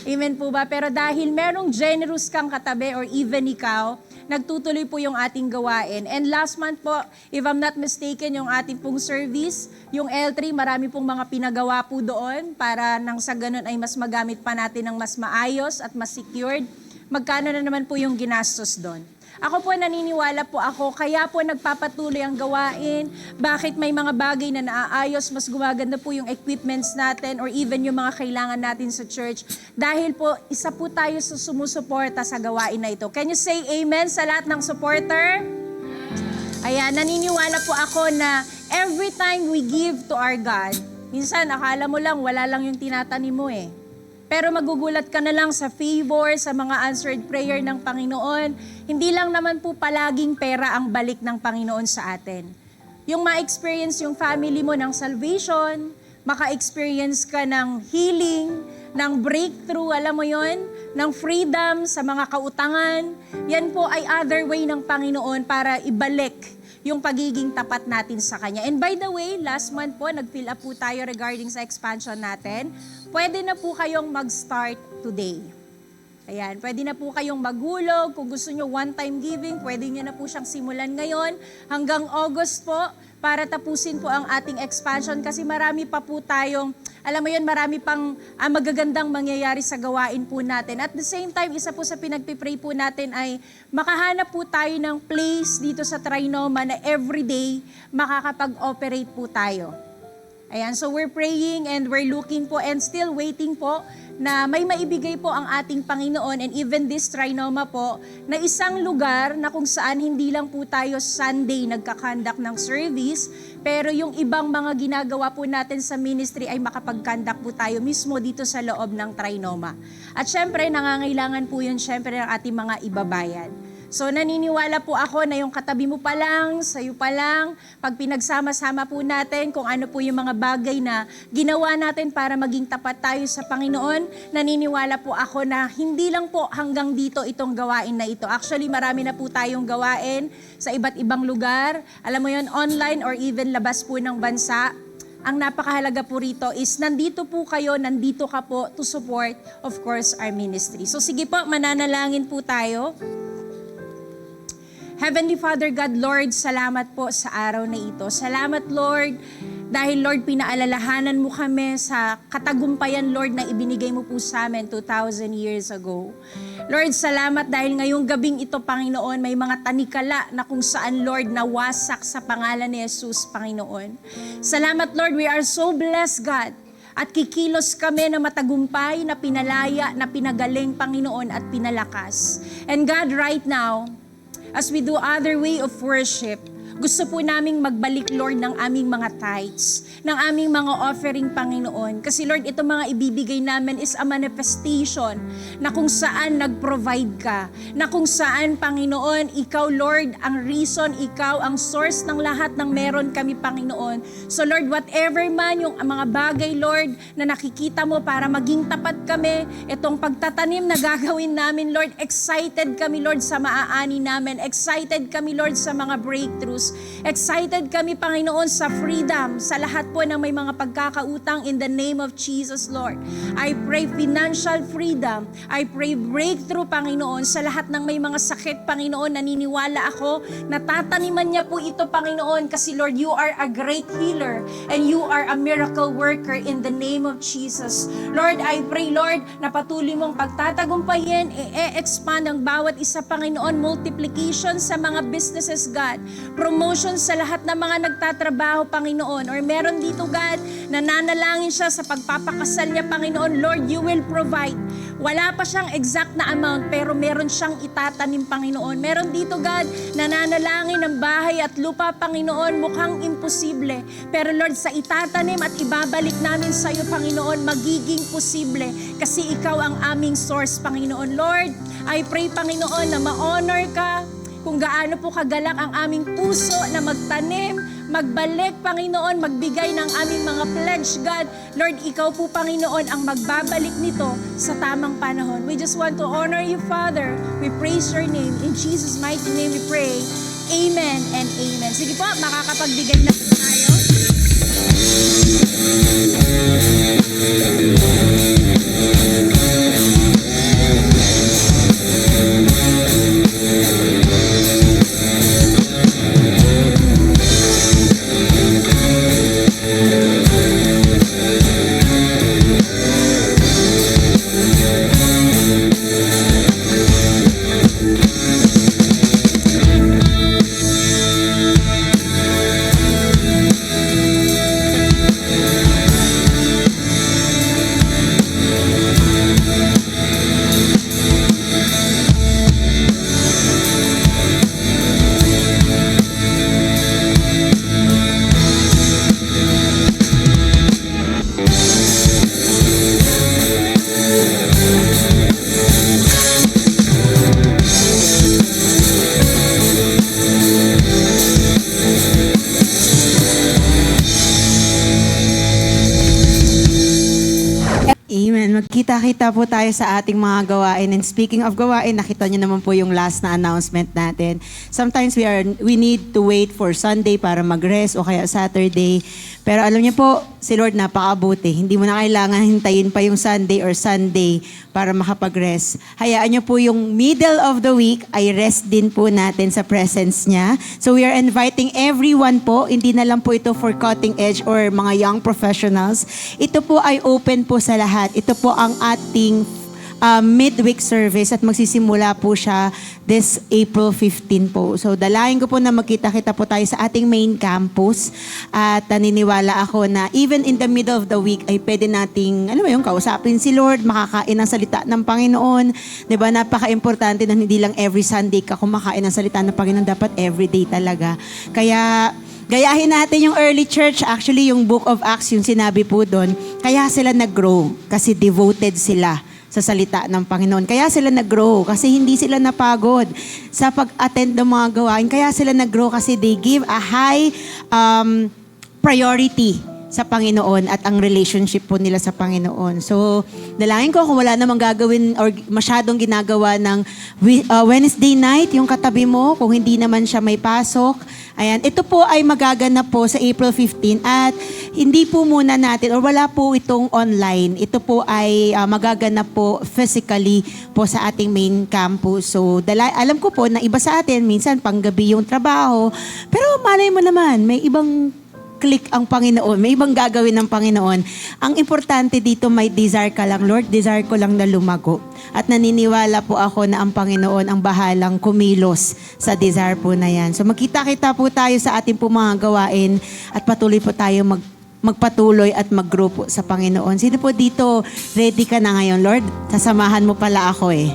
Amen po ba? Pero dahil merong generous kang katabi or even ikaw, nagtutuloy po yung ating gawain. And last month po, if I'm not mistaken, yung ating pong service, yung L3, marami pong mga pinagawa po doon para nang sa ganun ay mas magamit pa natin ng mas maayos at mas secured. Magkano na naman po yung ginastos doon? Ako po naniniwala po ako, kaya po nagpapatuloy ang gawain. Bakit may mga bagay na naaayos, mas gumaganda po yung equipments natin or even yung mga kailangan natin sa church. Dahil po, isa po tayo sa sumusuporta sa gawain na ito. Can you say amen sa lahat ng supporter? Ayan, naniniwala po ako na every time we give to our God, minsan akala mo lang, wala lang yung tinatanim mo eh. Pero magugulat ka na lang sa favor, sa mga answered prayer ng Panginoon. Hindi lang naman po palaging pera ang balik ng Panginoon sa atin. Yung ma-experience yung family mo ng salvation, maka-experience ka ng healing, ng breakthrough, alam mo yon, ng freedom sa mga kautangan. Yan po ay other way ng Panginoon para ibalik yung pagiging tapat natin sa Kanya. And by the way, last month po, nag-fill up po tayo regarding sa expansion natin. Pwede na po kayong mag-start today. Ayan, pwede na po kayong maghulog. Kung gusto nyo one-time giving, pwede nyo na po siyang simulan ngayon hanggang August po para tapusin po ang ating expansion kasi marami pa po tayong, alam mo yun, marami pang magagandang mangyayari sa gawain po natin. At the same time, isa po sa pinagpipray po natin ay makahanap po tayo ng place dito sa Trinoma na everyday makakapag-operate po tayo. Ayan, so we're praying and we're looking po and still waiting po na may maibigay po ang ating Panginoon and even this Trinoma po na isang lugar na kung saan hindi lang po tayo Sunday nagkakandak ng service, pero yung ibang mga ginagawa po natin sa ministry ay makapagkandak po tayo mismo dito sa loob ng Trinoma. At syempre, nangangailangan po yun syempre ng ating mga ibabayad. So naniniwala po ako na yung katabi mo pa lang, sa'yo pa lang, pag pinagsama-sama po natin kung ano po yung mga bagay na ginawa natin para maging tapat tayo sa Panginoon, naniniwala po ako na hindi lang po hanggang dito itong gawain na ito. Actually, marami na po tayong gawain sa iba't ibang lugar. Alam mo yon, online or even labas po ng bansa. Ang napakahalaga po rito is nandito po kayo, nandito ka po to support, of course, our ministry. So sige po, mananalangin po tayo. Heavenly Father God, Lord, salamat po sa araw na ito. Salamat, Lord, dahil, Lord, pinaalalahanan mo kami sa katagumpayan, Lord, na ibinigay mo po sa amin 2,000 years ago. Lord, salamat dahil ngayong gabing ito, Panginoon, may mga tanikala na kung saan, Lord, nawasak sa pangalan ni Jesus, Panginoon. Salamat, Lord, we are so blessed, God. At kikilos kami na matagumpay, na pinalaya, na pinagaling, Panginoon, at pinalakas. And God, right now, as we do other way of worship, gusto po naming magbalik, Lord, ng aming mga tithes, ng aming mga offering, Panginoon. Kasi, Lord, ito mga ibibigay namin is a manifestation na kung saan nag-provide ka, na kung saan, Panginoon, ikaw, Lord, ang reason, ikaw ang source ng lahat ng meron kami, Panginoon. So, Lord, whatever man yung mga bagay, Lord, na nakikita mo para maging tapat kami, itong pagtatanim na gagawin namin, Lord, excited kami, Lord, sa maaani namin. Excited kami, Lord, sa mga breakthroughs. Excited kami, Panginoon, sa freedom, sa lahat po ng may mga pagkakautang in the name of Jesus, Lord. I pray financial freedom. I pray breakthrough, Panginoon, sa lahat ng may mga sakit, Panginoon. Naniniwala ako na tataniman niya po ito, Panginoon, kasi, Lord, you are a great healer and you are a miracle worker in the name of Jesus. Lord, I pray, Lord, na patuloy mong pagtatagumpayin, i-expand ang bawat isa, Panginoon, multiplication sa mga businesses, God. Promotion sa lahat ng mga nagtatrabaho, Panginoon. Or meron dito, God, nananalangin siya sa pagpapakasal niya, Panginoon. Lord, you will provide. Wala pa siyang exact na amount, pero meron siyang itatanim, Panginoon. Meron dito, God, nananalangin ng bahay at lupa, Panginoon. Mukhang imposible. Pero, Lord, sa itatanim at ibabalik namin sa iyo, Panginoon, magiging posible. Kasi ikaw ang aming source, Panginoon. Lord, I pray, Panginoon, na ma-honor ka kung gaano po kagalak ang aming puso na magtanim, magbalik, Panginoon, magbigay ng aming mga pledge, God. Lord, ikaw po, Panginoon, ang magbabalik nito sa tamang panahon. We just want to honor you, Father. We praise your name. In Jesus' mighty name we pray. Amen and amen. Sige po, makakapagbigay na po tayo. Amen. Magkita-kita po tayo sa ating mga gawain. And speaking of gawain, nakita niyo naman po yung last na announcement natin. Sometimes we need to wait for Sunday para mag-rest o kaya Saturday. Pero alam niyo po, si Lord napakabuti. Hindi mo na kailangan hintayin pa yung Sunday or Sunday para makapag-rest. Hayaan niyo po yung middle of the week ay rest din po natin sa presence niya. So we are inviting everyone po, hindi na lang po ito for cutting edge or mga young professionals. Ito po ay open po sa lahat. Ito po ang ating midweek service at magsisimula po siya this April 15 po. So dalayan ko po na magkita-kita po tayo sa ating main campus at naniniwala ako na even in the middle of the week ay pwede nating, alam mo yung kausapin si Lord, makakain ng salita ng Panginoon. Diba? Napaka-importante na hindi lang every Sunday ka kumakain ng salita ng Panginoon, dapat everyday talaga. Kaya gayahin natin yung early church. Actually, yung Book of Acts, yung sinabi po doon, kaya sila nag-grow kasi devoted sila sa salita ng Panginoon. Kaya sila nag-grow kasi hindi sila napagod sa pag-attend ng mga gawain. Kaya sila nag-grow kasi they give a high priority sa Panginoon at ang relationship po nila sa Panginoon. So, dalangin ko kung wala namang gagawin or masyadong ginagawa ng Wednesday night, yung katabi mo, kung hindi naman siya may pasok. Ayan, ito po ay magaganap po sa April 15 at hindi po muna natin or wala po itong online. Ito po ay magaganap po physically po sa ating main campus. So, alam ko po na iba sa atin, minsan panggabi yung trabaho. Pero malay mo naman, may ibang click ang Panginoon. May ibang gagawin ng Panginoon. Ang importante dito, may desire ka lang. Lord, desire ko lang na lumago. At naniniwala po ako na ang Panginoon ang bahalang kumilos sa desire po na yan. So magkita-kita po tayo sa ating po mga gawain at patuloy po tayo magpatuloy at mag-grow po sa Panginoon. Sino po dito, ready ka na ngayon, Lord? Sasamahan mo pala ako eh.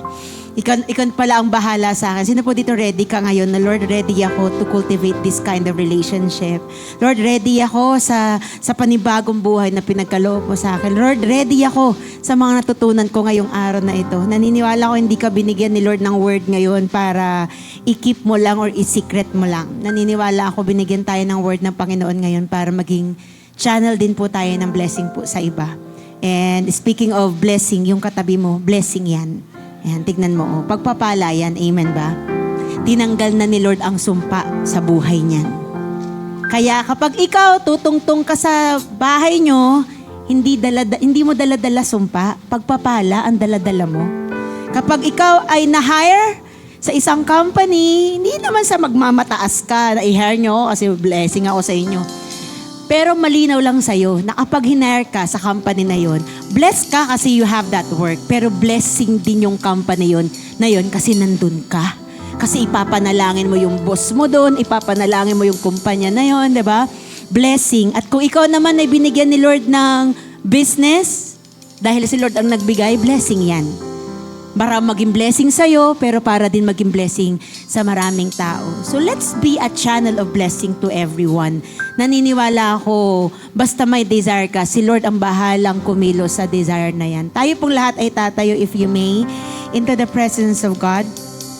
Ikaw pala ang bahala sa akin. Sino po dito ready ka ngayon na, Lord, ready ako to cultivate this kind of relationship. Lord, ready ako sa panibagong buhay na pinagkaloob mo sa akin. Lord, ready ako sa mga natutunan ko ngayong araw na ito. Naniniwala ko hindi ka binigyan ni Lord ng word ngayon para i-keep mo lang or i-secret mo lang. Naniniwala ako binigyan tayo ng word ng Panginoon ngayon para maging channel din po tayo ng blessing po sa iba. And speaking of blessing, yung katabi mo, blessing yan. Ayan, tignan mo. Oh. Pagpapala yan, amen ba? Tinanggal na ni Lord ang sumpa sa buhay niyan. Kaya kapag ikaw tutungtong ka sa bahay nyo, hindi mo dala-dala sumpa, pagpapala ang dala-dala mo. Kapag ikaw ay na-hire sa isang company, hindi naman sa magmamataas ka na i-hire nyo kasi blessing ako sa inyo. Pero malinaw lang sa'yo na kapag hinire ka sa company na yon, blessed ka kasi you have that work. Pero blessing din yung company na yon kasi nandun ka. Kasi ipapanalangin mo yung boss mo doon, ipapanalangin mo yung kumpanya na yon, di ba? Blessing. At kung ikaw naman ay binigyan ni Lord ng business, dahil si Lord ang nagbigay, blessing yan. Para maging blessing sa'yo, pero para din maging blessing sa maraming tao. So let's be a channel of blessing to everyone. Naniniwala ako, basta may desire ka, si Lord ang bahalang kumilos sa desire na yan. Tayo pong lahat ay tatayo, if you may, into the presence of God.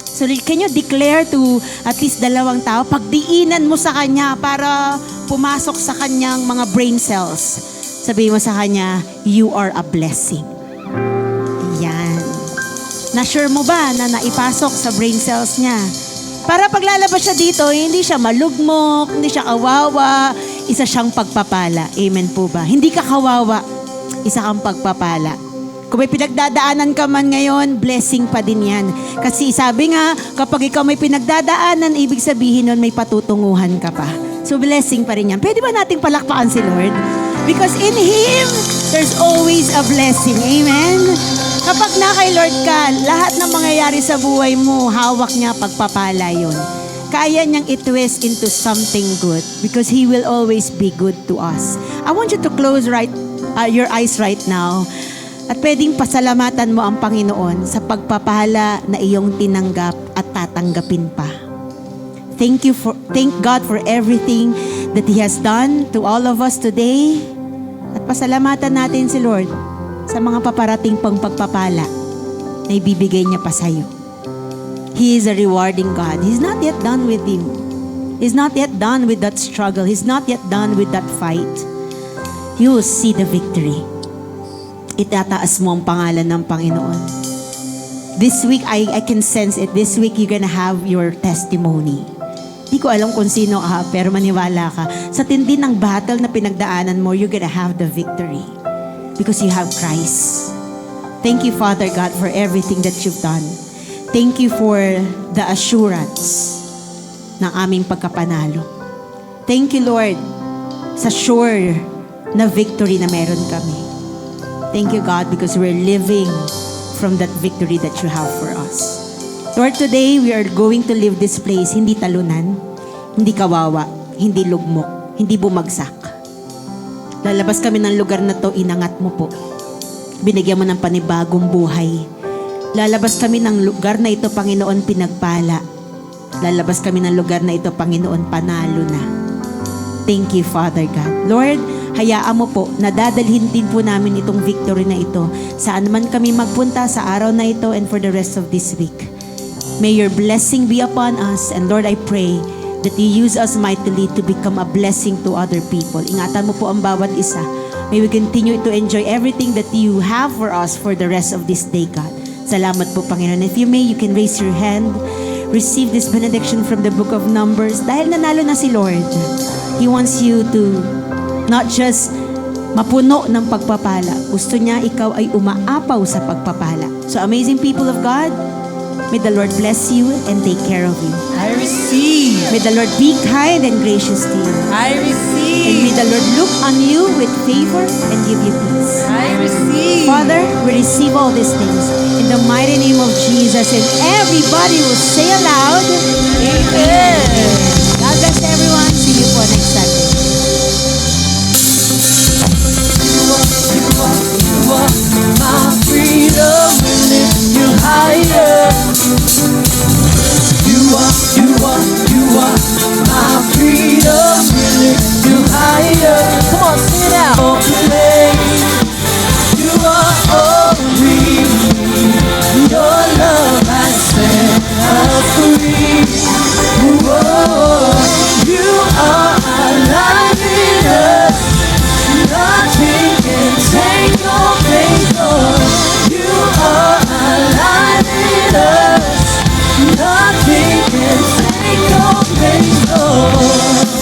So can you declare to at least 2 tao, pagdiinan mo sa Kanya para pumasok sa Kanyang mga brain cells. Sabihin mo sa Kanya, you are a blessing. Yan. Na-sure mo ba na naipasok sa brain cells niya? Para paglalabas siya dito, hindi siya malugmok, hindi siya kawawa, isa siyang pagpapala. Amen po ba? Hindi ka kawawa, isa kang pagpapala. Kung may pinagdadaanan ka man ngayon, blessing pa din yan. Kasi sabi nga, kapag ikaw may pinagdadaanan, ibig sabihin nun may patutunguhan ka pa. So blessing pa rin yan. Pwede ba nating palakpakan si Lord? Because in Him, there's always a blessing. Amen? Kapag na kay Lord ka, lahat ng mangyayari sa buhay mo, hawak niya, pagpapala yun. Kaya niyang i-twist into something good because He will always be good to us. I want you to close your eyes right now at pwedeng pasalamatan mo ang Panginoon sa pagpapala na iyong tinanggap at tatanggapin pa. Thank God for everything that He has done to all of us today. At pasalamatan natin si Lord sa mga paparating pang pagpapala na ibibigay niya pa sa'yo. He is a rewarding God. He's not yet done with you. He's not yet done with that struggle. He's not yet done with that fight. You will see the victory. Itataas mo ang pangalan ng Panginoon. This week, I can sense it. This week, you're gonna have your testimony. Di ko alam kung sino ka, pero maniwala ka. Sa tindi ng battle na pinagdaanan mo, you're gonna have the victory. Because you have Christ. Thank you, Father God, for everything that you've done. Thank you for the assurance ng aming pagkapanalo. Thank you, Lord, sa sure na victory na meron kami. Thank you, God, because we're living from that victory that you have for us. Lord, today we are going to leave this place hindi talunan, hindi kawawa, hindi lugmok, hindi bumagsak. Lalabas kami ng lugar na to, inangat mo po. Binigyan mo ng panibagong buhay. Lalabas kami ng lugar na ito, Panginoon, pinagpala. Lalabas kami ng lugar na ito, Panginoon, panalo na. Thank you, Father God. Lord, hayaan mo po na dadalhin din po namin itong victory na ito. Saan man kami magpunta sa araw na ito and for the rest of this week. May your blessing be upon us, and Lord, I pray that you use us mightily to become a blessing to other people. Ingatan mo po ang bawat isa. May we continue to enjoy everything that you have for us for the rest of this day, God. Salamat po, Panginoon. If you may, you can raise your hand. Receive this benediction from the book of Numbers. Dahil nanalo na si Lord, He wants you to not just mapuno ng pagpapala. Gusto niya ikaw ay umaapaw sa pagpapala. So amazing people of God, may the Lord bless you and take care of you. I receive. May the Lord be kind and gracious to you. I And receive. may the Lord look on you with favor and give you peace. I receive. Father, we receive all these things in the mighty name of Jesus. And everybody will say aloud, Amen. God bless everyone. See you for next Sunday. You are my freedom. We lift you higher. You are my freedom. We lift you higher. Come on, sing it out. Oh, place. You are all we need. Your love has set us free. Whoa, you are alive in us. Nothing can take your place, Lord. You are alive in us. Nothing can take your place, Lord.